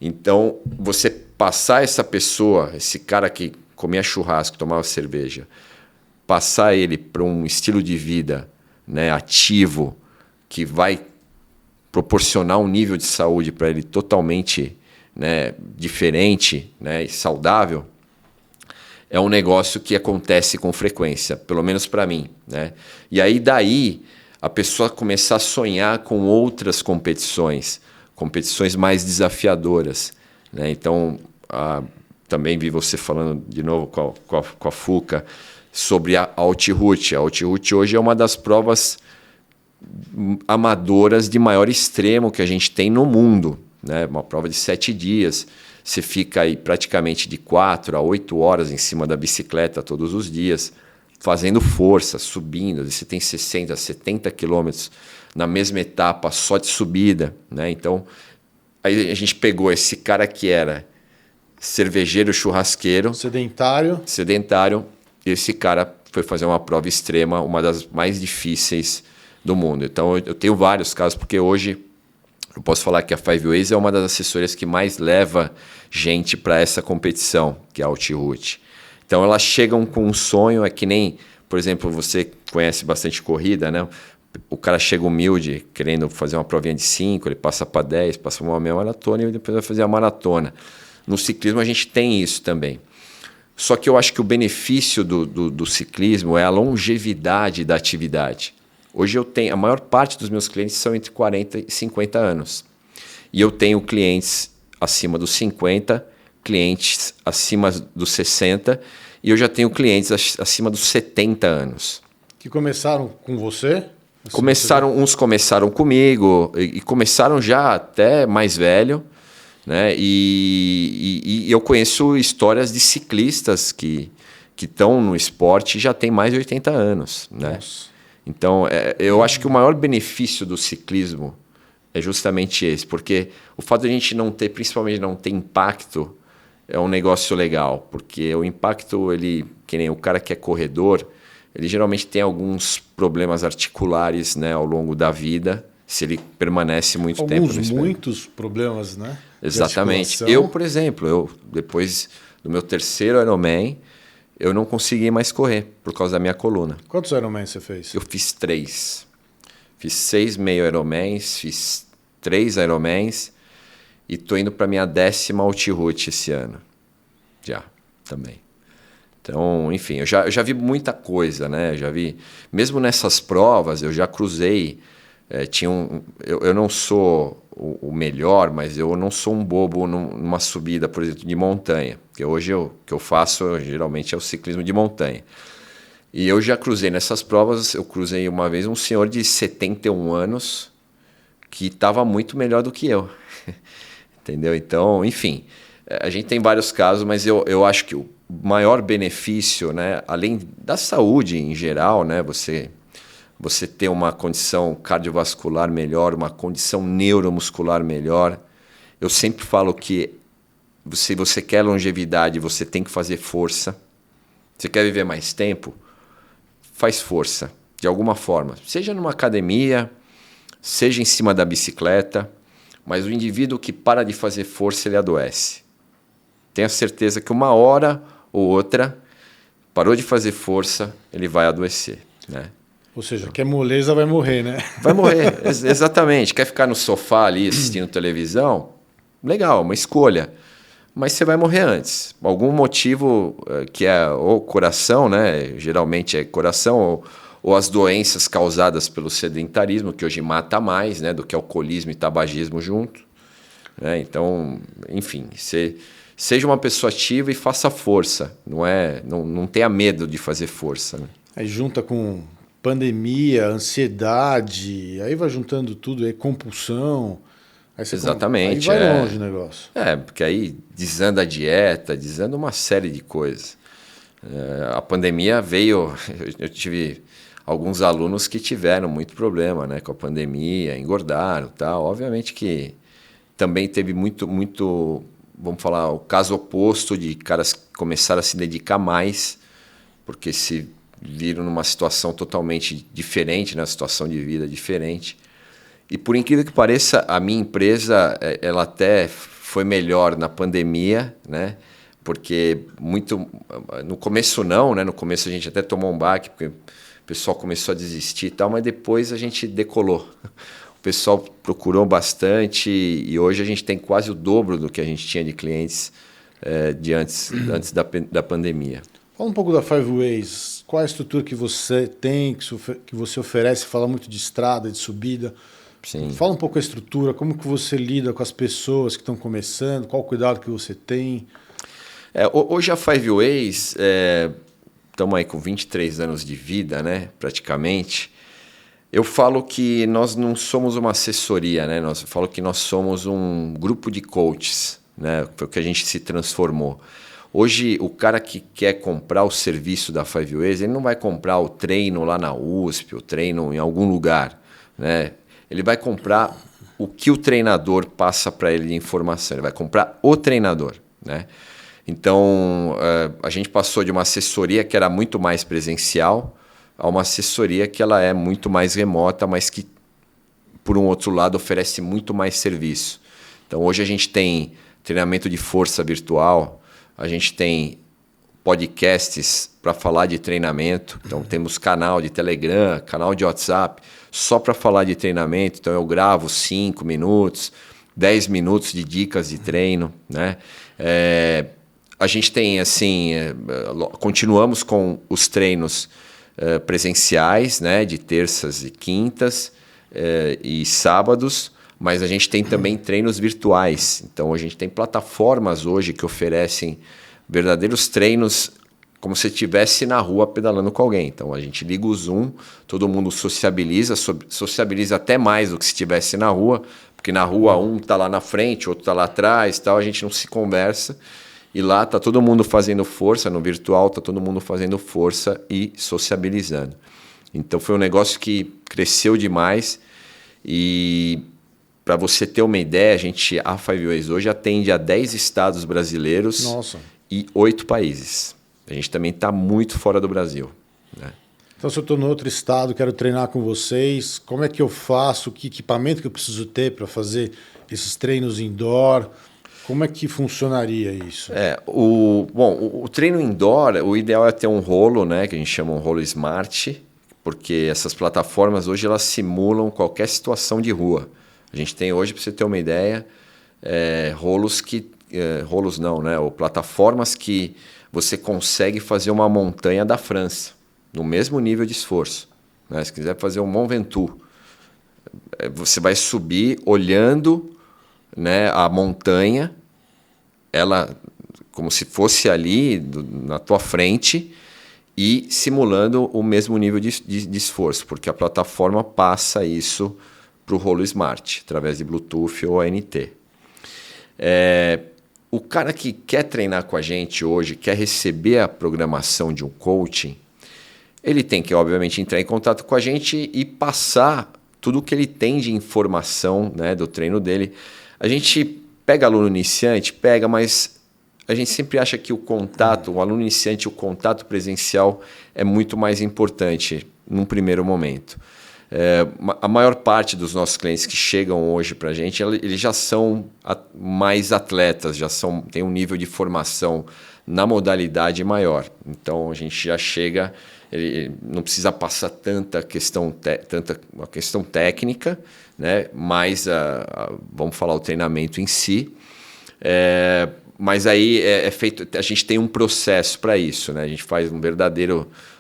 Então, você passar essa pessoa, esse cara que comia churrasco, tomava cerveja, passar ele para um estilo de vida, né, ativo, que vai proporcionar um nível de saúde para ele totalmente, né, diferente, né, e saudável, é um negócio que acontece com frequência, pelo menos para mim, né? E aí daí a pessoa começar a sonhar com outras competições mais desafiadoras, né? Então, também vi você falando de novo com a Fuca sobre a Altiroute. A Altiroute hoje é uma das provas amadoras de maior extremo que a gente tem no mundo, né? Uma prova de 7 dias. Você fica aí praticamente de 4 a 8 horas em cima da bicicleta todos os dias, fazendo força, subindo. Você tem 60, 70 quilômetros na mesma etapa só de subida, né? Então, aí a gente pegou esse cara que era cervejeiro, churrasqueiro, Sedentário. e esse cara foi fazer uma prova extrema, uma das mais difíceis do mundo. Então, eu tenho vários casos, porque hoje eu posso falar que a Five Ways é uma das assessorias que mais leva gente para essa competição, que é a Altiroute. Então, elas chegam com um sonho, é que nem, por exemplo, você conhece bastante corrida, né? O cara chega humilde, querendo fazer uma provinha de 5, ele passa para 10, passa uma meia maratona e depois vai fazer a maratona. No ciclismo, a gente tem isso também. Só que eu acho que o benefício do ciclismo é a longevidade da atividade. Hoje a maior parte dos meus clientes são entre 40 e 50 anos. E eu tenho clientes acima dos 50, clientes acima dos 60 e eu já tenho clientes acima dos 70 anos. Que começaram com você? Uns começaram comigo e começaram já até mais velho, né? E eu conheço histórias de ciclistas que estão no esporte e já têm mais de 80 anos, né? Nossa. Então, eu acho que o maior benefício do ciclismo é justamente esse, porque o fato de a gente não ter, principalmente não ter impacto, é um negócio legal, porque o impacto, que nem o cara que é corredor, ele geralmente tem alguns problemas articulares, né, ao longo da vida, se ele permanece muito tempo no esporte. Muitos problemas, né? Exatamente. Eu, por exemplo, depois do meu terceiro Ironman, eu não consegui mais correr por causa da minha coluna. Quantos Ironman você fez? Eu fiz 3. Fiz 6 meio Ironmans, fiz 3 Ironmans e estou indo para minha 10ª Altiroute esse ano. Já, também. Então, enfim, eu já vi muita coisa, né? Já vi, mesmo nessas provas, eu já cruzei. Eu não sou o melhor, mas eu não sou um bobo numa subida, por exemplo, de montanha. Porque hoje o que eu faço geralmente é o ciclismo de montanha. E eu já cruzei nessas provas, eu cruzei uma vez um senhor de 71 anos que estava muito melhor do que eu. entendeu? Então, enfim, a gente tem vários casos, mas eu acho que o maior benefício, né, além da saúde em geral, né, você ter uma condição cardiovascular melhor, uma condição neuromuscular melhor. Eu sempre falo que se você quer longevidade, você tem que fazer força. Você quer viver mais tempo? Faz força, de alguma forma. Seja numa academia, seja em cima da bicicleta, mas o indivíduo que para de fazer força, ele adoece. Tenha certeza que uma hora ou outra, parou de fazer força, ele vai adoecer, né? Ou seja, quer moleza, vai morrer, né? Vai morrer, exatamente. Quer ficar no sofá ali assistindo televisão? Legal, uma escolha. Mas você vai morrer antes. Algum motivo que é ou coração, né? Geralmente é coração, ou as doenças causadas pelo sedentarismo, que hoje mata mais, né? Do que alcoolismo e tabagismo junto. Né? Então, enfim, seja uma pessoa ativa e faça força. Não tenha medo de fazer força. Né? Aí junta com pandemia, ansiedade, aí vai juntando tudo, aí compulsão. Aí exatamente. Aí vai longe o negócio. Porque aí desanda a dieta, desanda uma série de coisas. A pandemia veio... Eu tive alguns alunos que tiveram muito problema, né, com a pandemia, engordaram e tal. Obviamente que também teve muito, vamos falar, o caso oposto de caras que começaram a se dedicar mais, porque se viram numa situação totalmente diferente, né, situação de vida diferente. E por incrível que pareça, a minha empresa, ela até foi melhor na pandemia, né? Porque no começo não, né? No começo a gente até tomou um baque, porque o pessoal começou a desistir e tal, mas depois a gente decolou. O pessoal procurou bastante e hoje a gente tem quase o dobro do que a gente tinha de clientes de antes da pandemia. Fala um pouco da Five Ways. Qual é a estrutura que você tem, que você oferece? Fala muito de estrada, de subida. Sim. Fala um pouco a estrutura, como que você lida com as pessoas que estão começando, qual o cuidado que você tem? Hoje a Five Ways, estamos aí com 23 anos de vida, né, praticamente. Eu falo que nós não somos uma assessoria, né? Eu falo que nós somos um grupo de coaches, né? Foi o que a gente se transformou. Hoje, o cara que quer comprar o serviço da Five Ways, ele não vai comprar o treino lá na USP, o treino em algum lugar, né? Ele vai comprar o que o treinador passa para ele de informação. Ele vai comprar o treinador, né? Então, a gente passou de uma assessoria que era muito mais presencial a uma assessoria que ela é muito mais remota, mas que, por um outro lado, oferece muito mais serviço. Então, hoje a gente tem treinamento de força virtual, a gente tem podcasts para falar de treinamento. Então, temos canal de Telegram, canal de WhatsApp, só para falar de treinamento. Então, eu gravo 5 minutos, 10 minutos de dicas de treino, né? A gente tem, assim, continuamos com os treinos presenciais, né? De terças e quintas e sábados, mas a gente tem também treinos virtuais. Então, a gente tem plataformas hoje que oferecem verdadeiros treinos como se estivesse na rua pedalando com alguém. Então, a gente liga o Zoom, todo mundo sociabiliza até mais do que se estivesse na rua, porque na rua um está lá na frente, outro está lá atrás, tal, a gente não se conversa. E lá está todo mundo fazendo força, no virtual está todo mundo fazendo força e sociabilizando. Então, foi um negócio que cresceu demais e... Para você ter uma ideia, a Five Ways hoje atende a 10 estados brasileiros. Nossa. E 8 países. A gente também está muito fora do Brasil. Né? Então, se eu estou em outro estado, quero treinar com vocês, como é que eu faço? Que equipamento que eu preciso ter para fazer esses treinos indoor? Como é que funcionaria isso? O treino indoor, o ideal é ter um rolo, né, que a gente chama um rolo smart, porque essas plataformas hoje elas simulam qualquer situação de rua. A gente tem hoje, para você ter uma ideia, ou plataformas que você consegue fazer uma montanha da França, no mesmo nível de esforço. Né? Se quiser fazer um Mont Ventoux, você vai subir olhando, né, a montanha, ela como se fosse ali na tua frente e simulando o mesmo nível de esforço, porque a plataforma passa isso para o rolo smart, através de Bluetooth ou ANT. O cara que quer treinar com a gente hoje, quer receber a programação de um coaching, ele tem que, obviamente, entrar em contato com a gente e passar tudo o que ele tem de informação, né, do treino dele. A gente pega aluno iniciante, mas a gente sempre acha que o aluno iniciante, o contato presencial é muito mais importante num primeiro momento. A maior parte dos nossos clientes que chegam hoje para a gente, eles já são mais atletas, têm um nível de formação na modalidade maior. Então, a gente já chega, ele não precisa passar tanta questão técnica, né? Mais, vamos falar, o treinamento em si. Mas aí é feito, a gente tem um processo para isso, né? A gente faz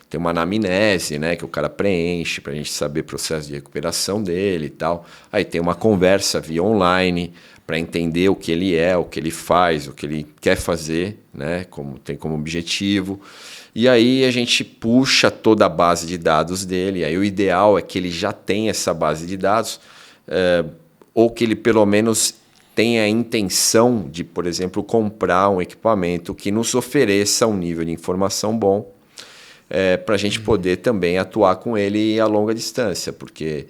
tem uma anamnese, né, que o cara preenche para a gente saber o processo de recuperação dele e tal. Aí tem uma conversa via online para entender o que ele é, o que ele faz, o que ele quer fazer, né, tem como objetivo. E aí a gente puxa toda a base de dados dele. Aí o ideal é que ele já tenha essa base de dados, ou que ele pelo menos tenha a intenção de, por exemplo, comprar um equipamento que nos ofereça um nível de informação bom, para a gente poder também atuar com ele a longa distância. Porque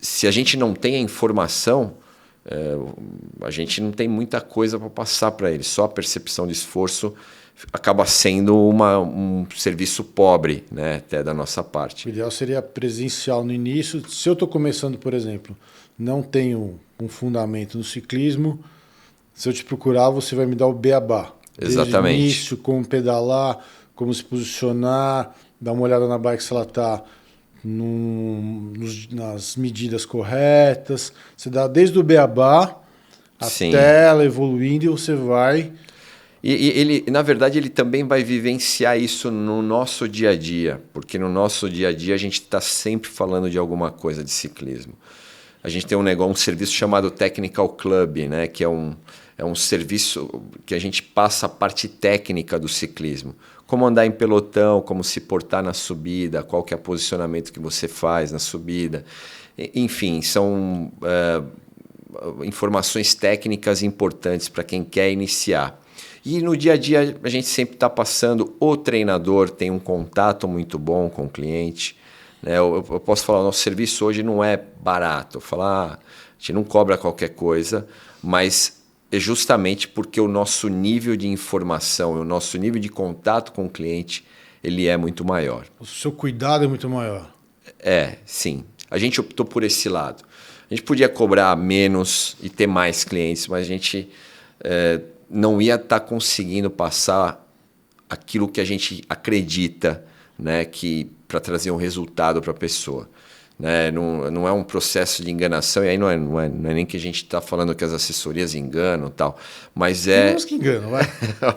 se a gente não tem a informação, a gente não tem muita coisa para passar para ele. Só a percepção de esforço acaba sendo um serviço pobre, né, até da nossa parte. O ideal seria presencial no início. Se eu estou começando, por exemplo, não tenho um fundamento no ciclismo, se eu te procurar, você vai me dar o beabá. Exatamente. Desde o início, como pedalar, como se posicionar, dar uma olhada na bike se ela está nas medidas corretas. Você dá desde o beabá até ela evoluindo e você vai... E ele, na verdade, ele também vai vivenciar isso no nosso dia a dia, porque no nosso dia a dia a gente está sempre falando de alguma coisa de ciclismo. A gente tem um serviço chamado Technical Club, né, que é um serviço que a gente passa a parte técnica do ciclismo. Como andar em pelotão, como se portar na subida, qual que é o posicionamento que você faz na subida. Enfim, são informações técnicas importantes para quem quer iniciar. E no dia a dia a gente sempre está passando, o treinador tem um contato muito bom com o cliente. Né? Eu posso falar, o nosso serviço hoje não é barato. A gente não cobra qualquer coisa, mas é justamente porque o nosso nível de informação, o nosso nível de contato com o cliente, ele é muito maior. O seu cuidado é muito maior. Sim. A gente optou por esse lado. A gente podia cobrar menos e ter mais clientes, mas a gente não ia estar conseguindo passar aquilo que a gente acredita, né, para trazer um resultado para a pessoa. Né? Não é um processo de enganação, e aí não é nem que a gente está falando que as assessorias enganam e tal, mas Tem uns que enganam, vai.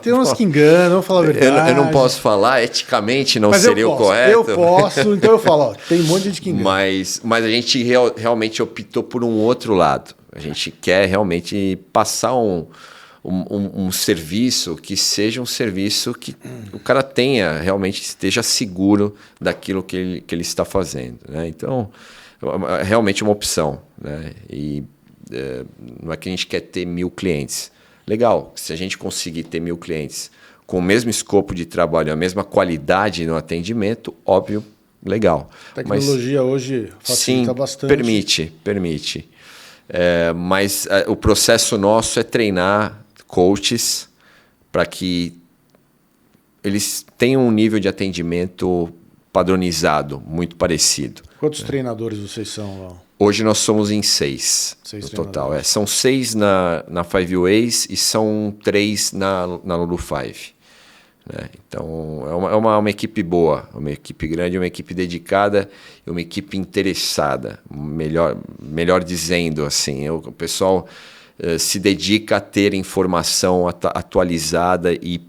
Tem uns que enganam, vamos falar a verdade. Eu não posso falar, eticamente não mas seria o correto. Eu posso, então eu falo, tem um monte de gente que engana. Mas a gente realmente optou por um outro lado. A gente quer realmente passar um serviço que seja um serviço que o cara realmente esteja seguro daquilo que ele está fazendo. Né? Então, é realmente uma opção. Né? E não é que a gente quer ter 1.000 clientes. Legal, se a gente conseguir ter 1.000 clientes com o mesmo escopo de trabalho, a mesma qualidade no atendimento, óbvio, legal. A tecnologia hoje facilita bastante. Permite. Mas o processo nosso é treinar coaches para que eles tenham um nível de atendimento padronizado, muito parecido. Quantos treinadores vocês são lá? Hoje nós somos em 6 no total. São 6 na Five Ways e são 3 na Lulu 5. Né? Então é uma equipe boa, uma equipe grande, uma equipe dedicada e uma equipe interessada. Melhor dizendo, assim, o pessoal se dedica a ter informação atualizada e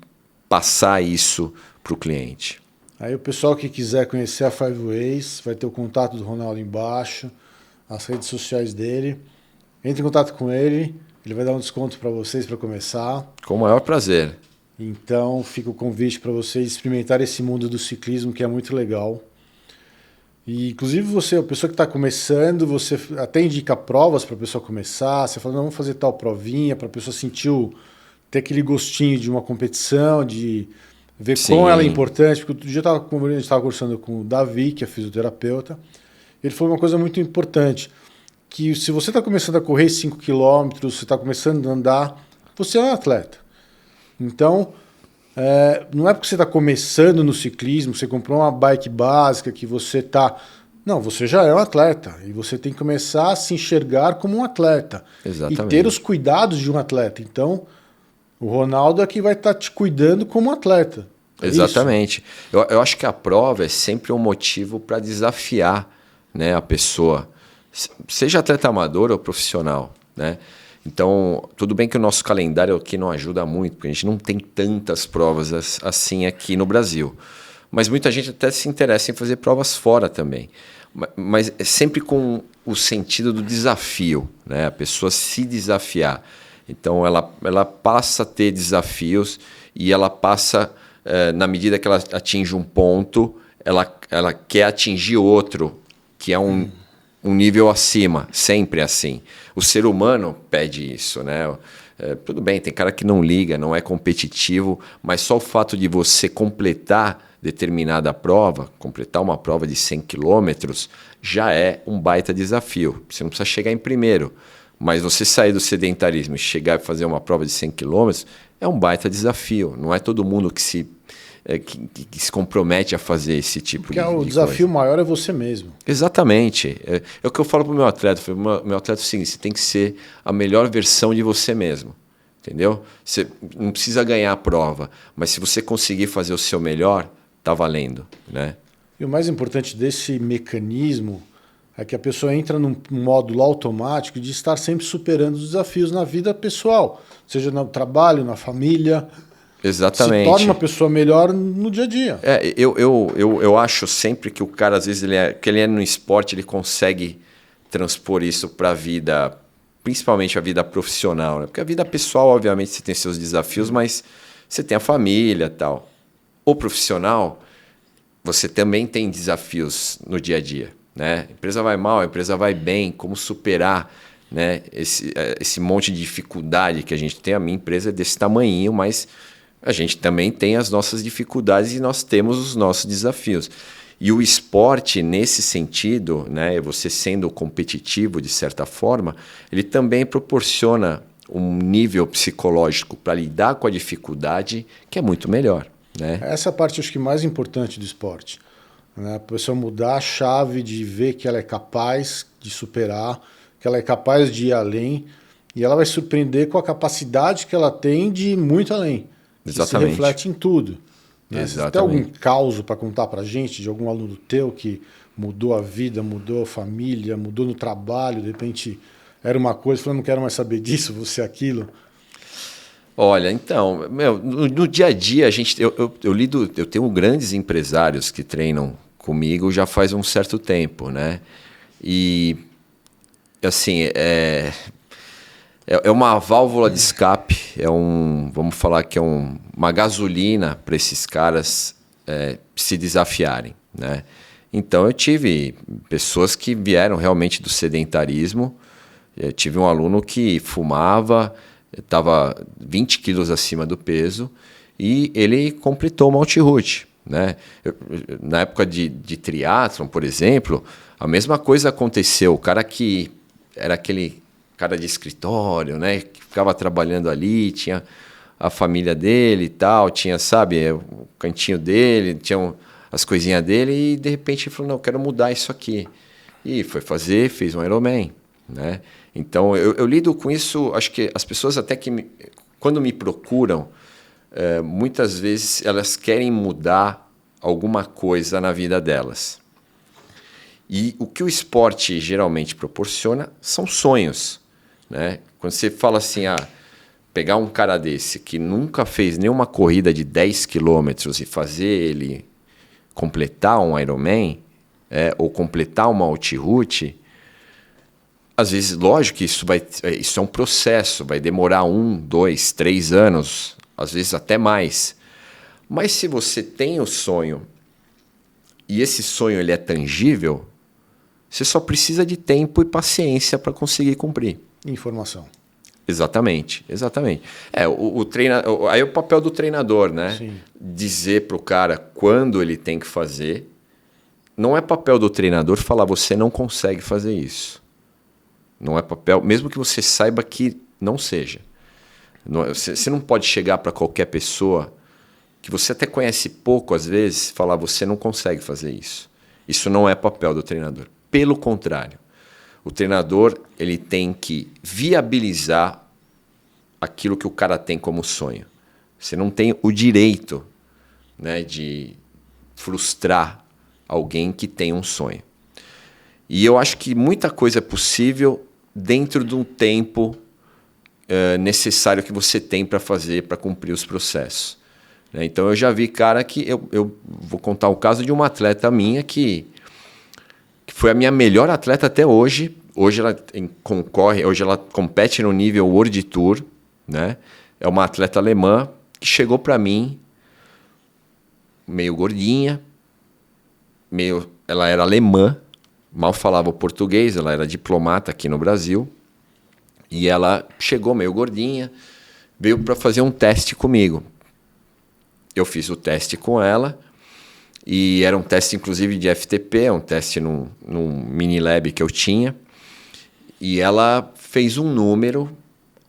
passar isso para o cliente. Aí o pessoal que quiser conhecer a Five Ways vai ter o contato do Ronaldo embaixo, as redes sociais dele. Entre em contato com ele, ele vai dar um desconto para vocês para começar. Com o maior prazer. Então fica o convite para vocês experimentarem esse mundo do ciclismo, que é muito legal. E, inclusive, você, a pessoa que está começando, você até indica provas para a pessoa começar. Você fala, não, vamos fazer tal provinha para a pessoa sentir ter aquele gostinho de uma competição, de ver como ela é Sim, importante. Porque outro dia a gente estava conversando com o Davi, que é fisioterapeuta. Ele falou uma coisa muito importante, que se você está começando a correr 5 quilômetros, você está começando a andar, você é um atleta. Então, não é porque você está começando no ciclismo, você comprou uma bike básica, que você está... Não, você já é um atleta. E você tem que começar a se enxergar como um atleta. E exatamente. ter os cuidados de um atleta. Então, o Ronaldo é que vai estar te cuidando como um atleta. É Exatamente. Eu acho que a prova é sempre um motivo para desafiar, né, a pessoa, seja atleta amador ou profissional, né? Então, tudo bem que o nosso calendário aqui não ajuda muito, porque a gente não tem tantas provas assim aqui no Brasil. Mas muita gente até se interessa em fazer provas fora também. Mas é sempre com o sentido do desafio, né? A pessoa se desafiar. Então, ela passa a ter desafios e ela passa, na medida que ela atinge um ponto, ela quer atingir outro, que é um nível acima, sempre assim. O ser humano pede isso, né? Tudo bem, tem cara que não liga, não é competitivo, mas só o fato de você completar determinada prova, completar uma prova de 100 quilômetros, já é um baita desafio. Você não precisa chegar em primeiro, mas você sair do sedentarismo e chegar e fazer uma prova de 100 quilômetros é um baita desafio. Não é todo mundo que se compromete a fazer esse tipo Porque de o coisa. desafio maior é você mesmo. Exatamente. É o que eu falo para o meu atleta. Meu atleta é o seguinte, você tem que ser a melhor versão de você mesmo. Entendeu? Você não precisa ganhar a prova, mas se você conseguir fazer o seu melhor, tá valendo, né? E o mais importante desse mecanismo é que a pessoa entra num módulo automático de estar sempre superando os desafios na vida pessoal, seja no trabalho, na família. Exatamente. Se torna uma pessoa melhor no dia a dia. Eu acho sempre que o cara, às vezes, que ele é no esporte, ele consegue transpor isso para a vida, principalmente a vida profissional, né? Porque a vida pessoal, obviamente, você tem seus desafios, mas você tem a família e tal. O profissional, você também tem desafios no dia a dia, né? A empresa vai mal, a empresa vai bem, como superar, né, esse monte de dificuldade que a gente tem. A minha empresa é desse tamanhinho, mas a gente também tem as nossas dificuldades e nós temos os nossos desafios. E o esporte, nesse sentido, né, você sendo competitivo de certa forma, ele também proporciona um nível psicológico para lidar com a dificuldade que é muito melhor, né? Essa é a parte, acho que, mais importante do esporte, né? A pessoa mudar a chave de ver que ela é capaz de superar, que ela é capaz de ir além, e ela vai surpreender com a capacidade que ela tem de ir muito além. Exatamente. Se reflete em tudo. Né? Você tem algum caso para contar para a gente de algum aluno teu que mudou a vida, mudou a família, mudou no trabalho, de repente era uma coisa, falou, não quero mais saber disso, você aquilo? Olha, então, no dia a dia, eu tenho grandes empresários que treinam comigo já faz um certo tempo, né? E, assim, é uma válvula de escape, vamos falar que é uma gasolina para esses caras se desafiarem, né? Então eu tive pessoas que vieram realmente do sedentarismo. Eu tive um aluno que fumava, estava 20 quilos acima do peso e ele completou uma multi-route, né? Na época de triatlon, por exemplo, a mesma coisa aconteceu. O cara que era aquele cara de escritório, né, que ficava trabalhando ali, tinha a família dele e tal, tinha, sabe, o cantinho dele, tinha as coisinhas dele e de repente ele falou, não, eu quero mudar isso aqui. E fez um Ironman, né? Então eu lido com isso, acho que as pessoas até que quando me procuram, muitas vezes elas querem mudar alguma coisa na vida delas. E o que o esporte geralmente proporciona são sonhos, né? Quando você fala assim, pegar um cara desse que nunca fez nenhuma corrida de 10 quilômetros e fazer ele completar um Ironman, ou completar uma multi-route, às vezes, lógico que isso é um processo, vai demorar 1, 2, 3 anos, às vezes até mais. Mas se você tem o sonho e esse sonho ele é tangível, você só precisa de tempo e paciência para conseguir cumprir. Informação. Exatamente, exatamente. Aí é o papel do treinador, né? Sim. Dizer para o cara quando ele tem que fazer. Não é papel do treinador falar, você não consegue fazer isso. Não é papel, mesmo que você saiba que não seja. Você não pode chegar para qualquer pessoa que você até conhece pouco, às vezes, falar, você não consegue fazer isso. Isso não é papel do treinador. Pelo contrário. O treinador ele tem que viabilizar aquilo que o cara tem como sonho. Você não tem o direito, né, de frustrar alguém que tem um sonho. E eu acho que muita coisa é possível dentro de um tempo necessário que você tem para fazer, para cumprir os processos. Né? Então eu já vi cara que... Eu vou contar o caso de uma atleta minha que foi a minha melhor atleta até hoje. Hoje ela hoje ela compete no nível World Tour, né? É uma atleta alemã que chegou para mim meio gordinha, ela era alemã, mal falava o português, ela era diplomata aqui no Brasil, e ela chegou meio gordinha, veio para fazer um teste comigo. Eu fiz o teste com ela, e era um teste inclusive de FTP, um teste num mini lab que eu tinha, e ela fez um número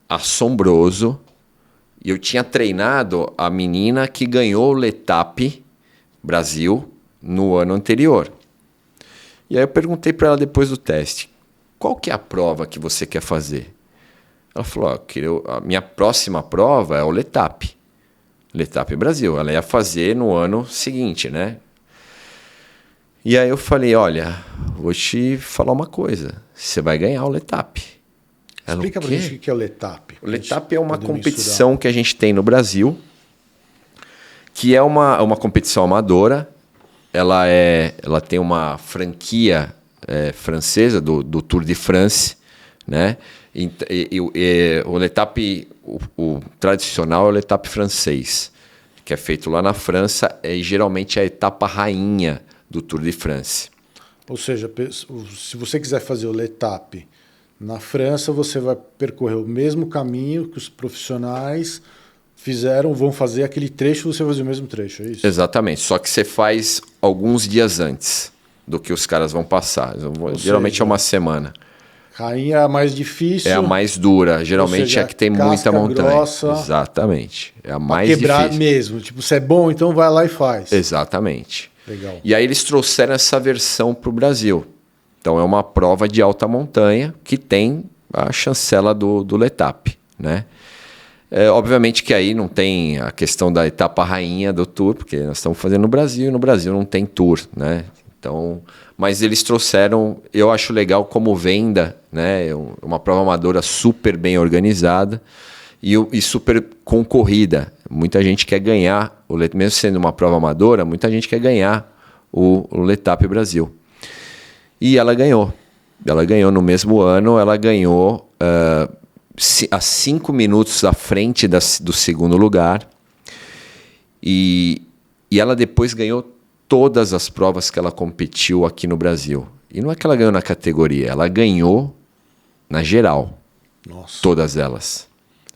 assombroso, e eu tinha treinado a menina que ganhou o Letap Brasil no ano anterior. E aí eu perguntei para ela depois do teste, qual que é a prova que você quer fazer? Ela falou, a minha próxima prova é o Letap Brasil. Ela ia fazer no ano seguinte, né? E aí eu falei, olha, vou te falar uma coisa, você vai ganhar o Letap. Explica pra gente o que é o Letap. O Letap é uma competição que a gente tem no Brasil, que é uma competição amadora. Ela tem uma franquia francesa do Tour de France, né? O Letap, o tradicional é o Letap francês, que é feito lá na França, e geralmente é a etapa rainha do Tour de France. Ou seja, se você quiser fazer o Letap na França, você vai percorrer o mesmo caminho que os profissionais vão fazer aquele trecho, você vai fazer o mesmo trecho, é isso? Exatamente, só que você faz alguns dias antes do que os caras vão passar. Geralmente é uma semana. Rainha é a mais difícil. É a mais dura, geralmente é a que tem muita montanha. Grossa, exatamente, é a mais difícil. Quebrar mesmo, tipo, se é bom, então vai lá e faz. Exatamente. Legal. E aí eles trouxeram essa versão para o Brasil. Então é uma prova de alta montanha que tem a chancela do Letap, né? Obviamente que aí não tem a questão da etapa rainha do Tour, porque nós estamos fazendo no Brasil, e no Brasil não tem Tour, né? Então, mas eles trouxeram, eu acho legal como venda, né? Uma prova amadora super bem organizada e super concorrida. Muita gente quer ganhar, mesmo sendo uma prova amadora, muita gente quer ganhar o Letap Brasil. E ela ganhou. Ela ganhou no mesmo ano, ela ganhou a 5 minutos à frente do segundo lugar. E ela depois ganhou todas as provas que ela competiu aqui no Brasil. E não é que ela ganhou na categoria, ela ganhou na geral. Nossa. Todas elas.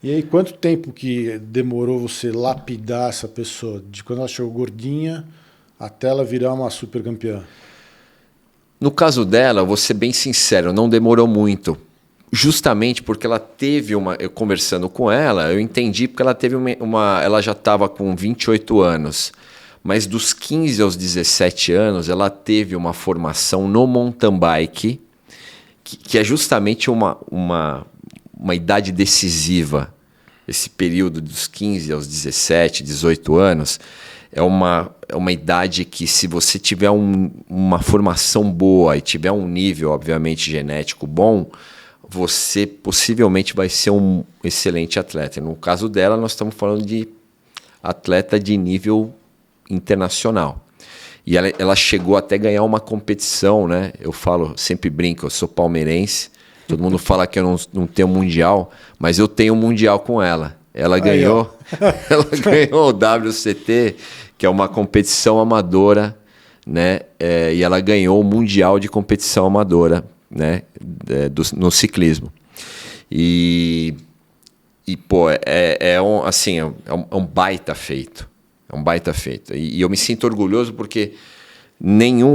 E aí, quanto tempo que demorou você lapidar essa pessoa? De quando ela chegou gordinha até ela virar uma super campeã? No caso dela, vou ser bem sincero, não demorou muito. Justamente porque ela teve eu conversando com ela, eu entendi porque ela teve ela já estava com 28 anos. Mas dos 15 aos 17 anos, ela teve uma formação no mountain bike, que é justamente uma idade decisiva. Esse período dos 15 aos 17, 18 anos, é uma idade que, se você tiver uma formação boa e tiver um nível, obviamente, genético bom, você possivelmente vai ser um excelente atleta. No caso dela, nós estamos falando de atleta de nível internacional. E ela chegou até a ganhar uma competição, né? Eu sempre brinco, eu sou palmeirense, todo mundo fala que eu não tenho mundial, mas eu tenho mundial com ela. Ela ganhou o WCT, que é uma competição amadora né? E ela ganhou o Mundial de Competição Amadora, né? No ciclismo. E pô, é um baita feito. É um baita feito. E eu me sinto orgulhoso porque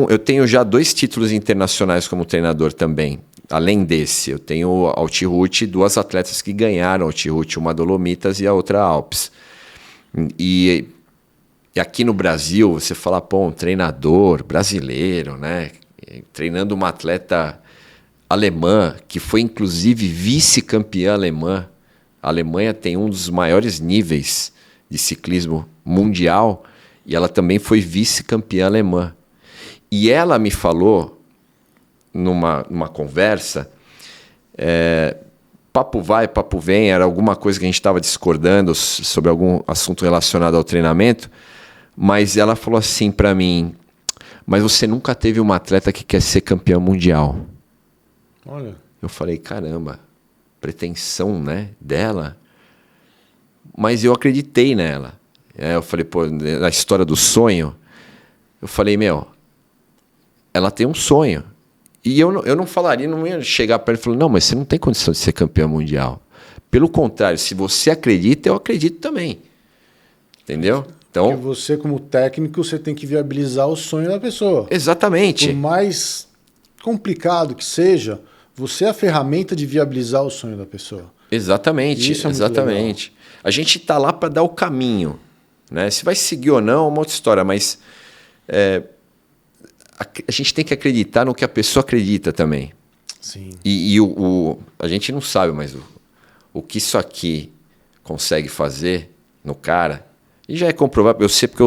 eu tenho já 2 títulos internacionais como treinador também. Além desse, eu tenho Altiroute, 2 atletas que ganharam Altiroute, uma Dolomitas e a outra Alpes. E aqui no Brasil, você fala, pô, um treinador brasileiro, né? Treinando uma atleta alemã, que foi inclusive vice-campeã alemã. A Alemanha tem um dos maiores níveis de ciclismo mundial e ela também foi vice-campeã alemã. E ela me falou, numa conversa, papo vai, papo vem, era alguma coisa que a gente estava discordando sobre algum assunto relacionado ao treinamento, mas ela falou assim para mim, mas você nunca teve uma atleta que quer ser campeã mundial. Olha. Eu falei, caramba, pretensão, né, dela, mas eu acreditei nela. Eu falei, pô, na história do sonho, eu falei, ela tem um sonho. E eu não falaria, não ia chegar para ele e falar, não, mas você não tem condição de ser campeão mundial. Pelo contrário, se você acredita, eu acredito também. Entendeu? Então, porque você, como técnico, você tem que viabilizar o sonho da pessoa. Exatamente. Por mais complicado que seja, você é a ferramenta de viabilizar o sonho da pessoa. Exatamente, Isso é muito exatamente. Legal. A gente está lá para dar o caminho, né? Se vai seguir ou não é uma outra história, mas a gente tem que acreditar no que a pessoa acredita também. Sim. E a gente não sabe, mas o que isso aqui consegue fazer no cara, e já é comprovado, eu sei porque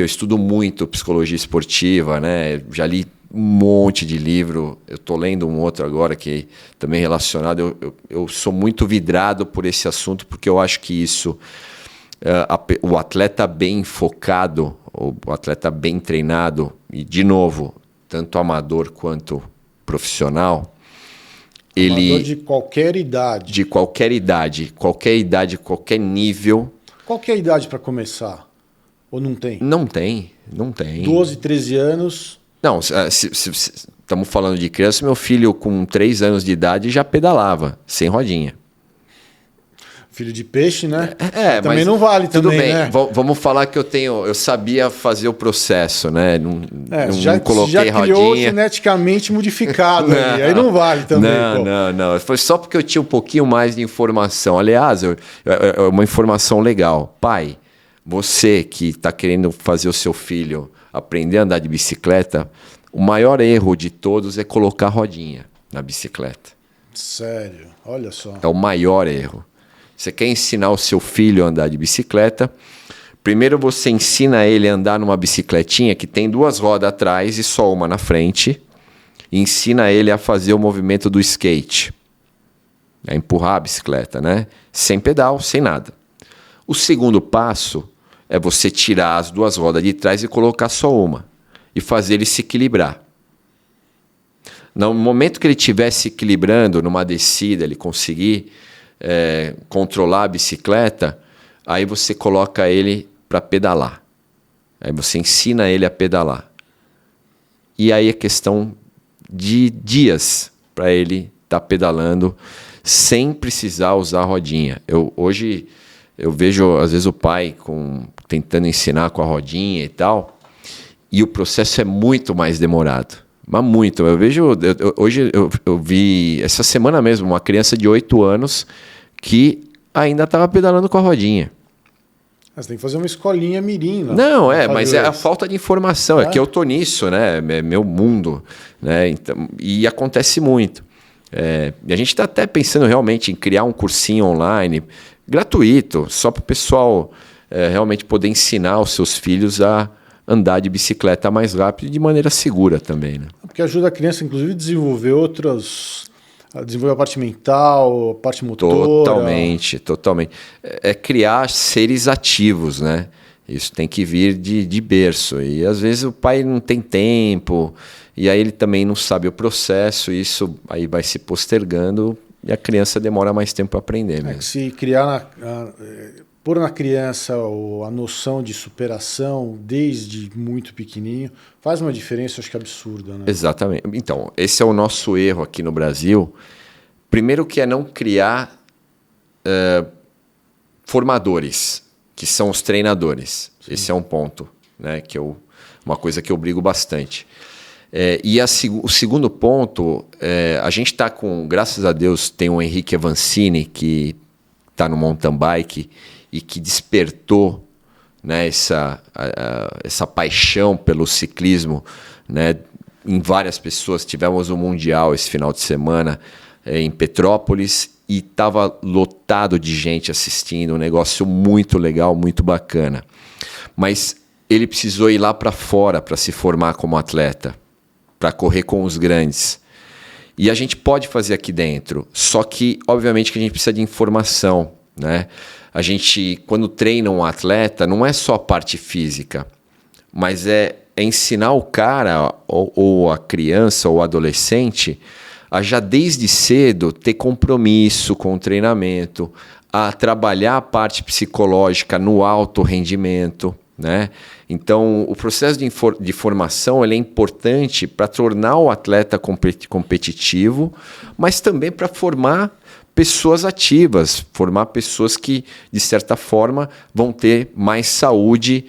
eu estudo muito psicologia esportiva, né? Já li um monte de livro, eu estou lendo um outro agora que também é relacionado, eu sou muito vidrado por esse assunto, porque eu acho que isso, o atleta bem focado, o atleta bem treinado, e de novo, tanto amador quanto profissional, Amador de qualquer idade. De qualquer idade, qualquer nível. Qual que é a idade para começar? Ou não tem? Não tem. 12, 13 anos... Não, se estamos falando de criança, meu filho com 3 anos de idade já pedalava, sem rodinha. Filho de peixe, né? Também mas não vale tudo também, bem. né? Vamos falar que eu sabia fazer o processo, né? Não coloquei já criou rodinha. Geneticamente modificado aí não vale também. Não. Foi só porque eu tinha um pouquinho mais de informação. Aliás, uma informação legal. Pai, você que está querendo fazer o seu filho aprender a andar de bicicleta, o maior erro de todos é colocar rodinha na bicicleta. Sério? Olha só. É o maior erro. Você quer ensinar o seu filho a andar de bicicleta, primeiro você ensina ele a andar numa bicicletinha que tem 2 rodas atrás e só uma na frente, e ensina ele a fazer o movimento do skate, a empurrar a bicicleta, né? Sem pedal, sem nada. O segundo passo é você tirar as 2 rodas de trás e colocar só uma, e fazer ele se equilibrar. No momento que ele estiver se equilibrando numa descida, ele conseguir controlar a bicicleta, aí você coloca ele para pedalar. Aí você ensina ele a pedalar. E aí é questão de dias para ele estar pedalando sem precisar usar a rodinha. Hoje eu vejo, às vezes, o pai tentando ensinar com a rodinha e tal, e o processo é muito mais demorado. Mas muito. Eu vejo, hoje eu vi, essa semana mesmo, uma criança de 8 anos que ainda estava pedalando com a rodinha. Você tem que fazer uma escolinha mirim. Não, mas é a falta de informação. É que eu tô nisso, né? É meu mundo, né? Então, e acontece muito. E a gente está até pensando realmente em criar um cursinho online, gratuito, só para o pessoal realmente poder ensinar os seus filhos a andar de bicicleta mais rápido e de maneira segura também, né? Porque ajuda a criança, inclusive, a desenvolver desenvolver a parte mental, a parte motora. Totalmente. É criar seres ativos, né? Isso tem que vir de berço. E às vezes o pai não tem tempo, e aí ele também não sabe o processo, e isso aí vai se postergando e a criança demora mais tempo para aprender mesmo. Se criar pôr na criança a noção de superação desde muito pequenininho faz uma diferença, acho que absurda, né? Exatamente. Então, esse é o nosso erro aqui no Brasil. Primeiro que é não criar formadores, que são os treinadores. Sim. Esse é um ponto, né, uma coisa que eu brigo bastante. O segundo ponto, a gente está com, graças a Deus, tem o Henrique Avancini, que está no mountain bike e que despertou, né, essa paixão pelo ciclismo, né, em várias pessoas. Tivemos um Mundial esse final de semana em Petrópolis e estava lotado de gente assistindo, um negócio muito legal, muito bacana. Mas ele precisou ir lá para fora para se formar como atleta, para correr com os grandes. E a gente pode fazer aqui dentro, só que, obviamente, que a gente precisa de informação, né? A gente, quando treina um atleta, não é só a parte física, mas é ensinar o cara, ou a criança, ou o adolescente, a já desde cedo ter compromisso com o treinamento, a trabalhar a parte psicológica no alto rendimento, né? Então, o processo de formação ele é importante para tornar o atleta competitivo, mas também para formar pessoas ativas, formar pessoas que, de certa forma, vão ter mais saúde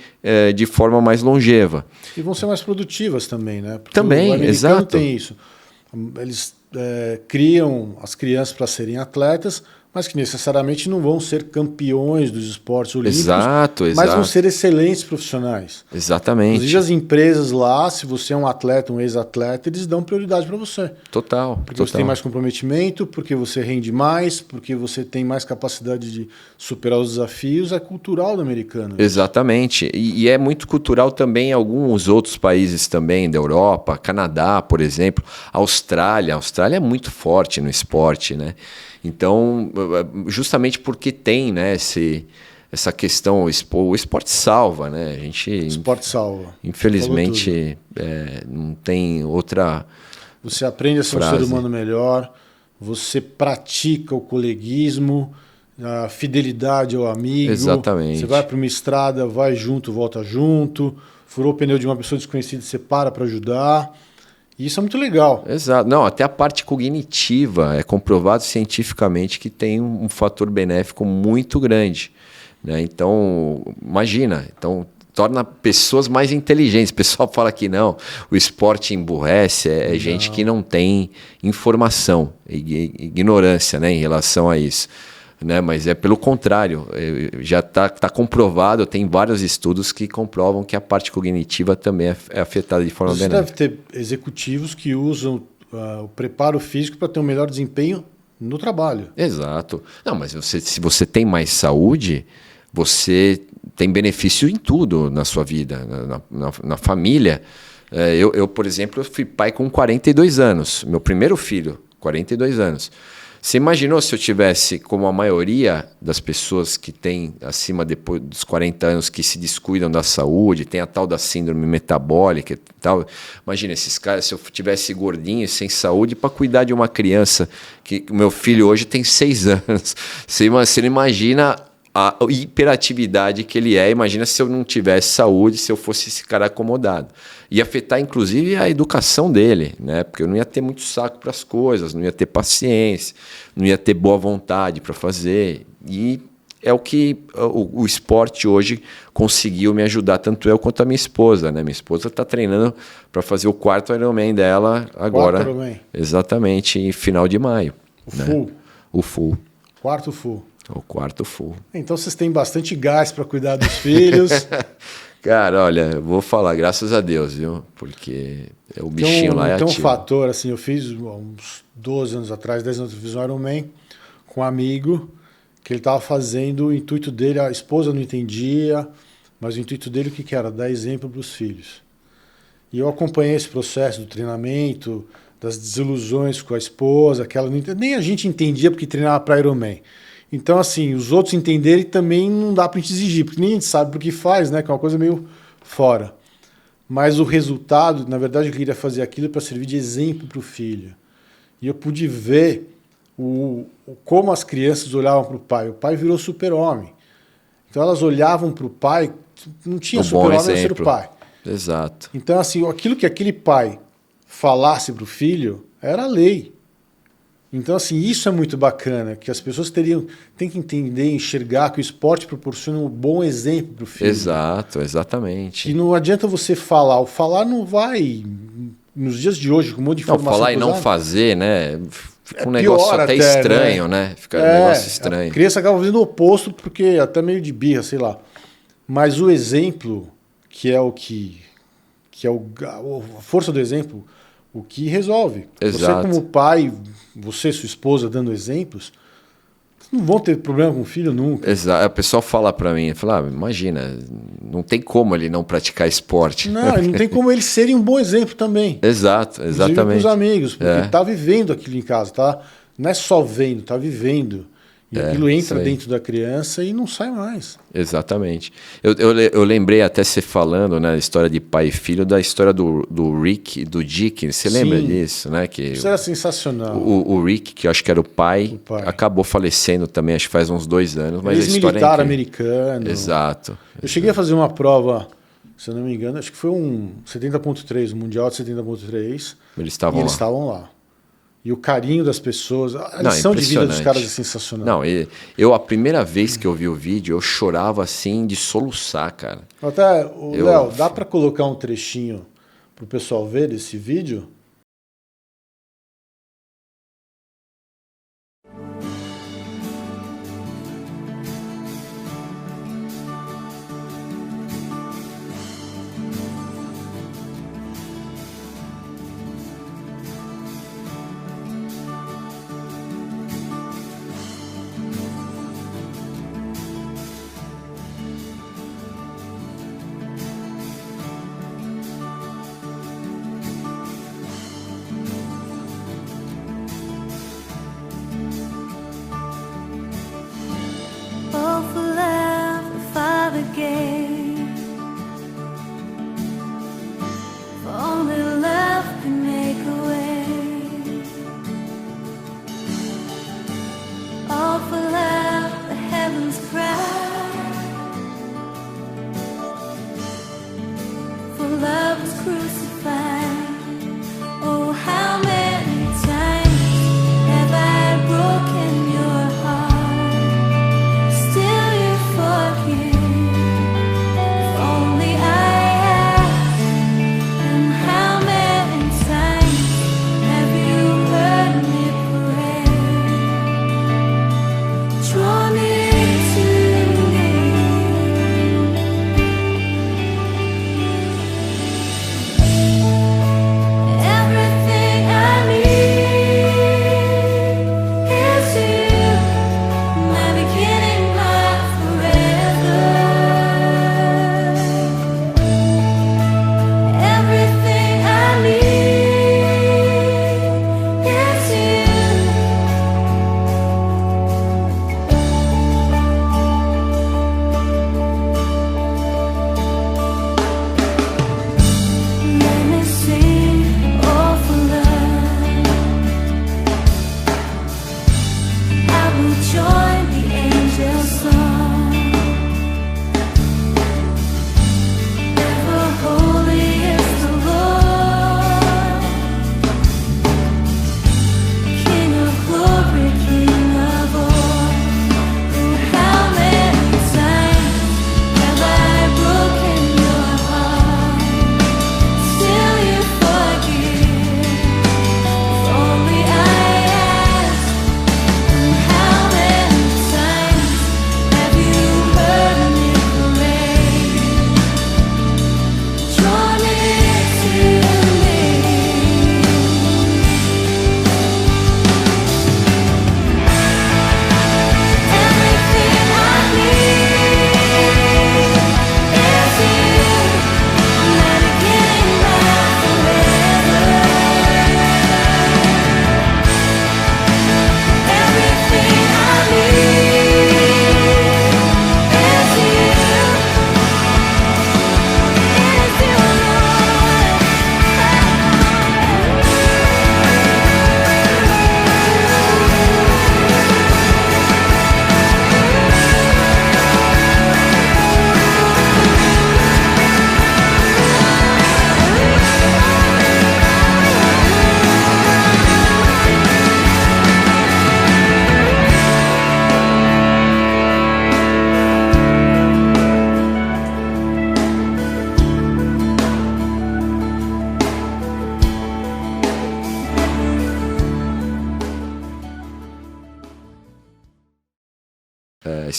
de forma mais longeva. E vão ser mais produtivas também, né? Porque também, o americano exato. Tem isso. Eles criam as crianças para serem atletas, mas que necessariamente não vão ser campeões dos esportes olímpicos, mas vão ser excelentes profissionais. Exatamente. Inclusive as empresas lá, se você é um atleta, um ex-atleta, eles dão prioridade para você. Total. Porque você tem mais comprometimento, porque você rende mais, porque você tem mais capacidade de superar os desafios. É cultural do americano. Exatamente. E é muito cultural também em alguns outros países também, da Europa, Canadá, por exemplo, Austrália. A Austrália é muito forte no esporte, né? Então, justamente porque tem, né, essa questão, o esporte salva, né? O esporte salva. Infelizmente, não tem outra. Você aprende a ser um ser humano melhor, você pratica o coleguismo, a fidelidade ao amigo. Exatamente. Você vai para uma estrada, vai junto, volta junto. Furou o pneu de uma pessoa desconhecida, você para ajudar. E isso é muito legal. Exato. Não, até a parte cognitiva é comprovado cientificamente que tem um fator benéfico muito grande, né? Então, imagina, torna pessoas mais inteligentes. O pessoal fala que não, o esporte emburrece, gente que não tem informação, ignorância, né, em relação a isso. Né? Mas é pelo contrário, já está comprovado, tem vários estudos que comprovam que a parte cognitiva também é afetada de forma benéfica. Você deve ter executivos que usam o preparo físico para ter um melhor desempenho no trabalho. Exato. Não, mas se você tem mais saúde, você tem benefício em tudo na sua vida, na família. Eu, por exemplo, fui pai com 42 anos, meu primeiro filho, 42 anos. Você imaginou se eu tivesse, como a maioria das pessoas que tem acima depois dos 40 anos que se descuidam da saúde, tem a tal da síndrome metabólica e tal. Imagina esses caras, se eu tivesse gordinho, sem saúde, para cuidar de uma criança, que o meu filho hoje tem 6 anos. Você não imagina a hiperatividade que ele é. Imagina se eu não tivesse saúde, se eu fosse esse cara acomodado. Ia afetar, inclusive, a educação dele, né? Porque eu não ia ter muito saco para as coisas, não ia ter paciência, não ia ter boa vontade para fazer. E é o que o esporte hoje conseguiu me ajudar, tanto eu quanto a minha esposa, né? Minha esposa está treinando para fazer o 4º Ironman dela agora. 4º Ironman. Exatamente, em final de maio. O full. O full. 4º full. O 4º full. Então vocês têm bastante gás para cuidar dos filhos. Cara, olha, eu vou falar, graças a Deus, viu? Porque o bichinho lá é ativo. Tem um fator, assim, eu fiz uns 12 anos atrás, 10 anos, eu fiz um Ironman com um amigo que ele estava fazendo, o intuito dele, a esposa não entendia, mas o intuito dele o que era? Dar exemplo para os filhos. E eu acompanhei esse processo do treinamento, das desilusões com a esposa, que ela não entendia, nem a gente entendia porque treinava para Ironman. Então, assim, os outros entenderem também não dá para a gente exigir, porque nem a gente sabe por que faz, né? Que é uma coisa meio fora. Mas o resultado, na verdade, eu queria fazer aquilo para servir de exemplo para o filho. E eu pude ver como as crianças olhavam para o pai. O pai virou super-homem. Então elas olhavam para o pai, não tinha Um bom super-homem a não ser o exemplo. pai. Exato. Então, assim, aquilo que aquele pai falasse para o filho era lei. Então, assim, isso é muito bacana, que as pessoas têm que entender, enxergar que o esporte proporciona um bom exemplo para o filho. Exato, exatamente. Que não adianta você falar. O falar não vai, nos dias de hoje, com um monte de Não, informação falar e não cruzada, fazer, né? Fica um pior negócio até estranho, né? né? Fica um negócio estranho. A criança acaba fazendo o oposto, porque até meio de birra, sei lá. Mas o exemplo, que é a força do exemplo, o que resolve. Exato. Você como pai, você e sua esposa dando exemplos, não vão ter problema com o filho nunca. Exato. O pessoal fala pra mim, imagina, não tem como ele não praticar esporte. Não tem como eles serem um bom exemplo também. Exato, exatamente. Os amigos, porque É. tá vivendo aquilo em casa, tá? Não é só vendo, tá vivendo. E aquilo entra isso aí. dentro da criança e não sai mais. Exatamente. Eu lembrei até você falando, né, a história de pai e filho, da história do Rick e do Dick. Você lembra Sim. disso, né? Que Isso era sensacional. o Rick, que eu acho que era o pai, acabou falecendo também, acho que faz uns 2 anos. Mas a história é Ex-militar incrível. americano. Exato. Eu cheguei a fazer uma prova, se eu não me engano, acho que foi um 70.3, um Mundial de 70.3. Eles E estavam eles lá. estavam lá. E o carinho das pessoas, a Não, lição de vida dos impressionante. caras é sensacional. Não, eu a primeira vez que eu vi o vídeo, eu chorava assim de soluçar, cara. Até, Eu- Léo, dá para colocar um trechinho pro pessoal ver desse vídeo?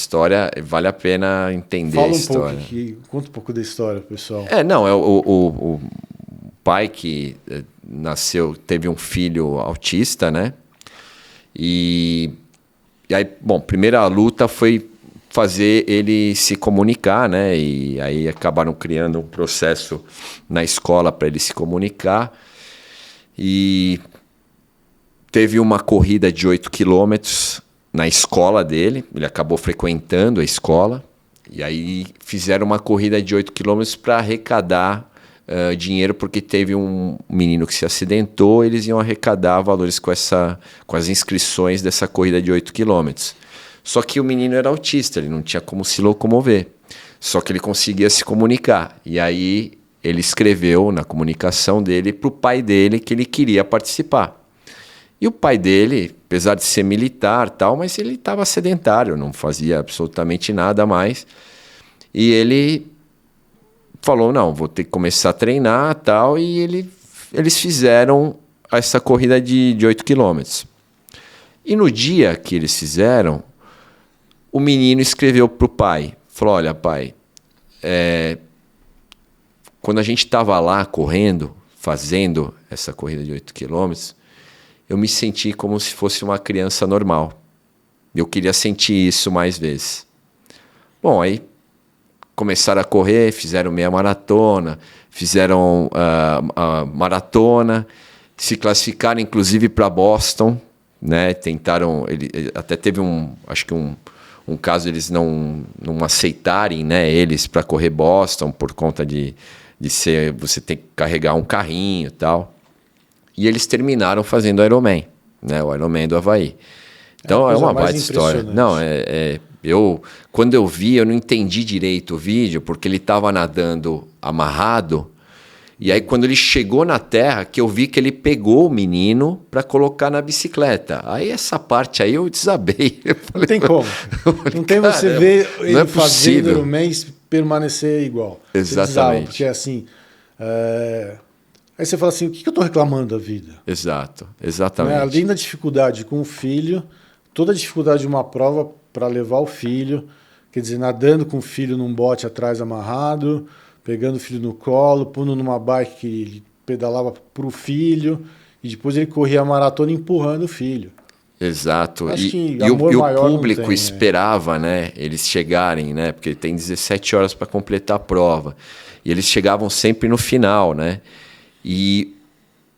história, vale a pena entender Fala a história. Conta um pouco da história, pessoal. O pai que nasceu, teve um filho autista, né? E aí, bom, primeira luta foi fazer ele se comunicar, né? E aí acabaram criando um processo na escola para ele se comunicar. E teve uma corrida de 8 quilômetros na escola dele, ele acabou frequentando a escola, e aí fizeram uma corrida de 8 quilômetros para arrecadar dinheiro, porque teve um menino que se acidentou, eles iam arrecadar valores com as inscrições dessa corrida de 8 quilômetros. Só que o menino era autista, ele não tinha como se locomover, só que ele conseguia se comunicar, e aí ele escreveu na comunicação dele para o pai dele que ele queria participar. E o pai dele, apesar de ser militar, tal, mas ele estava sedentário, não fazia absolutamente nada mais. E ele falou, não, vou ter que começar a treinar, tal, e eles fizeram essa corrida de 8 quilômetros. E no dia que eles fizeram, o menino escreveu para o pai, falou, olha, pai, quando a gente estava lá correndo, fazendo essa corrida de 8 quilômetros, eu me senti como se fosse uma criança normal. Eu queria sentir isso mais vezes. Bom, aí começaram a correr, fizeram meia maratona, fizeram a maratona, se classificaram inclusive para Boston, né? Tentaram, até teve um caso eles não aceitarem, né, eles para correr Boston por conta de ser, você tem que carregar um carrinho e tal. E eles terminaram fazendo o Ironman, né? O Ironman do Havaí. Então é uma baita história. Não, quando eu vi, eu não entendi direito o vídeo, porque ele estava nadando amarrado. E aí, quando ele chegou na terra, que eu vi que ele pegou o menino para colocar na bicicleta. Aí essa parte aí eu desabei. Não tem como. Não tem você ver ele fazendo o Ironman permanecer igual. Exatamente. Porque assim... Aí você fala assim, o que eu estou reclamando da vida? Exato, exatamente. Né? Além da dificuldade com o filho, toda a dificuldade de uma prova para levar o filho, quer dizer, nadando com o filho num bote atrás amarrado, pegando o filho no colo, pondo numa bike que ele pedalava para o filho, e depois ele corria a maratona empurrando o filho. Exato. E o público esperava, né, eles chegarem, né, porque tem 17 horas para completar a prova. E eles chegavam sempre no final, né? E,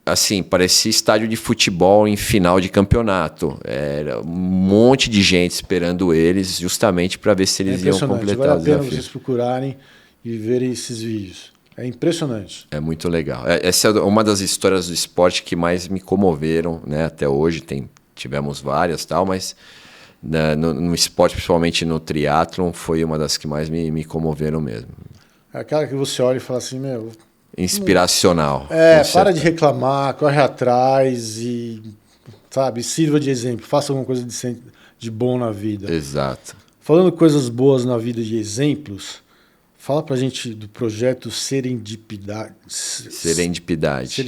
assim, parecia estádio de futebol em final de campeonato. Era um monte de gente esperando eles, justamente para ver se eles iam completar o desafio. Vale a pena vocês procurarem e verem esses vídeos. É impressionante. É muito legal. Essa é uma das histórias do esporte que mais me comoveram, né? Até hoje tivemos várias, tal, mas no esporte, principalmente no triatlon, foi uma das que mais me comoveram mesmo. É aquela que você olha e fala assim, meu... Inspiracional. Para de reclamar, corre atrás e, sabe, sirva de exemplo, faça alguma coisa de bom na vida. Exato. Falando coisas boas na vida de exemplos, fala pra gente do projeto Serendipidade. Serendipidade.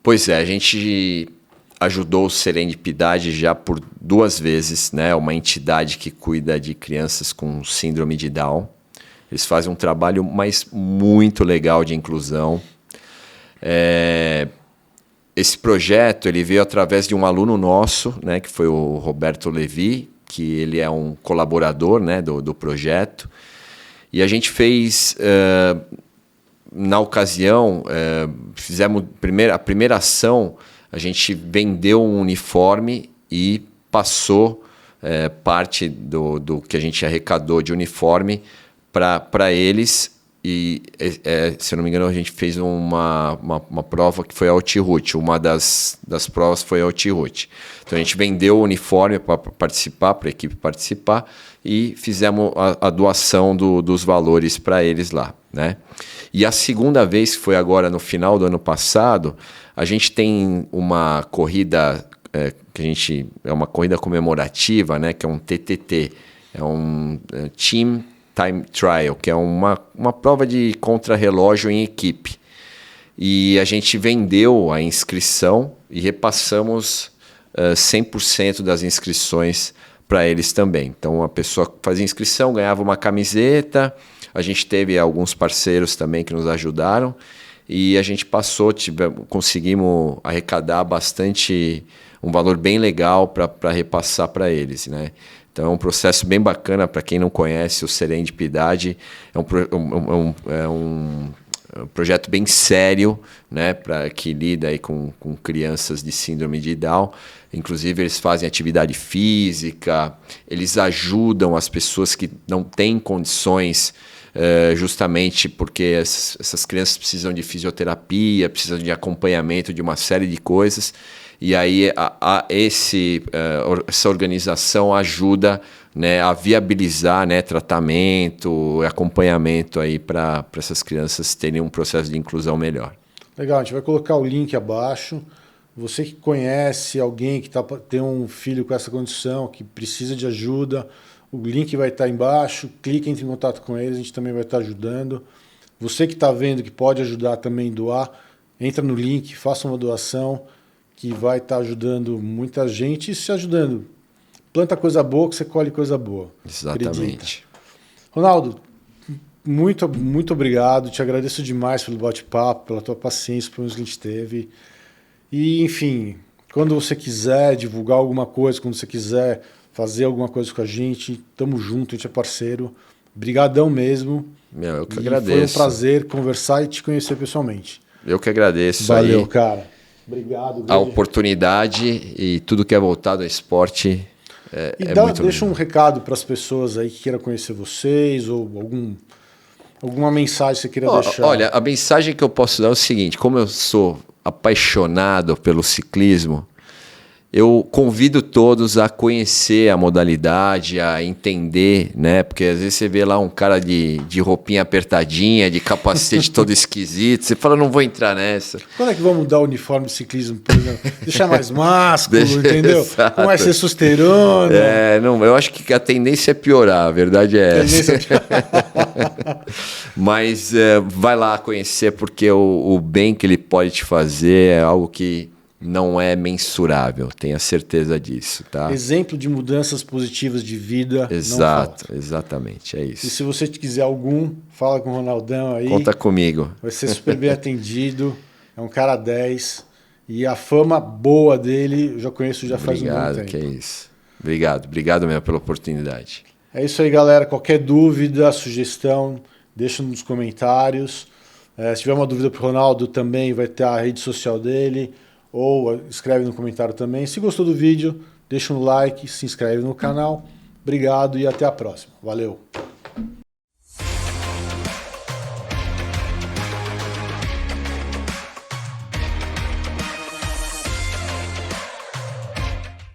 Pois é, a gente ajudou o Serendipidade já por 2 vezes, né? Uma entidade que cuida de crianças com síndrome de Down. Eles fazem um trabalho muito legal de inclusão. Esse projeto ele veio através de um aluno nosso, né, que foi o Roberto Levi, que ele é um colaborador, né, do projeto. E a gente fez, na ocasião, fizemos a primeira ação, a gente vendeu um uniforme e passou parte do que a gente arrecadou de uniforme para eles, e se eu não me engano a gente fez uma prova que foi a Altiroute, uma das provas foi a Altiroute. Então a gente vendeu o uniforme para participar, para a equipe participar, e fizemos a doação dos valores para eles lá, né? E a segunda vez, que foi agora no final do ano passado, a gente tem uma corrida, é uma corrida comemorativa, né? Que é um TTT, é um Team Time Trial, que é uma prova de contrarrelógio em equipe. E a gente vendeu a inscrição e repassamos 100% das inscrições para eles também. Então a pessoa fazia inscrição, ganhava uma camiseta, a gente teve alguns parceiros também que nos ajudaram e a gente conseguimos arrecadar bastante, um valor bem legal para repassar para eles, né? Então é um processo bem bacana. Para quem não conhece, o Serendipidade é um projeto bem sério, né, que lida aí com crianças de síndrome de Down. Inclusive eles fazem atividade física, eles ajudam as pessoas que não têm condições, justamente porque essas crianças precisam de fisioterapia, precisam de acompanhamento de uma série de coisas. E aí essa organização ajuda, né, a viabilizar, né, tratamento, acompanhamento aí para essas crianças terem um processo de inclusão melhor. Legal, a gente vai colocar o link abaixo. Você que conhece alguém que tem um filho com essa condição, que precisa de ajuda, o link vai estar embaixo, clique, entre em contato com eles, a gente também vai estar ajudando. Você que está vendo que pode ajudar também, doar, entra no link, faça uma doação, que vai estar ajudando muita gente e se ajudando. Planta coisa boa que você colhe coisa boa. Exatamente. Acredita. Ronaldo, muito, muito obrigado. Te agradeço demais pelo bate-papo, pela tua paciência, por onde a gente teve. E, enfim, quando você quiser divulgar alguma coisa, quando você quiser fazer alguma coisa com a gente, tamo junto, a gente é parceiro. Brigadão mesmo. Eu que agradeço. Foi um prazer conversar e te conhecer pessoalmente. Eu que agradeço. Valeu, aí cara. Obrigado. A oportunidade e tudo que é voltado ao esporte deixa um recado para as pessoas aí que queiram conhecer vocês ou alguma mensagem que você queira deixar. Olha, a mensagem que eu posso dar é o seguinte: como eu sou apaixonado pelo ciclismo, eu convido todos a conhecer a modalidade, a entender, né? Porque às vezes você vê lá um cara de roupinha apertadinha, de capacete todo esquisito, você fala, não vou entrar nessa. Quando é que vamos mudar o uniforme de ciclismo, por exemplo? Deixar mais másculo, entendeu? Exato. Com mais testosterona. Eu acho que a tendência é piorar, a verdade é essa. Mas vai lá conhecer, porque o bem que ele pode te fazer é algo que não é mensurável, tenha certeza disso, tá? Exemplo de mudanças positivas de vida. Exato, exatamente, é isso. E se você quiser fala com o Ronaldão aí. Conta comigo. Vai ser super bem atendido. É um cara 10. E a fama boa dele, eu já conheço faz um bom tempo. Obrigado, que é isso. Obrigado mesmo pela oportunidade. É isso aí, galera. Qualquer dúvida, sugestão, deixa nos comentários. Se tiver uma dúvida para o Ronaldo, também vai ter a rede social dele. Ou escreve no comentário também. Se gostou do vídeo, deixa um like, se inscreve no canal. Obrigado e até a próxima. Valeu!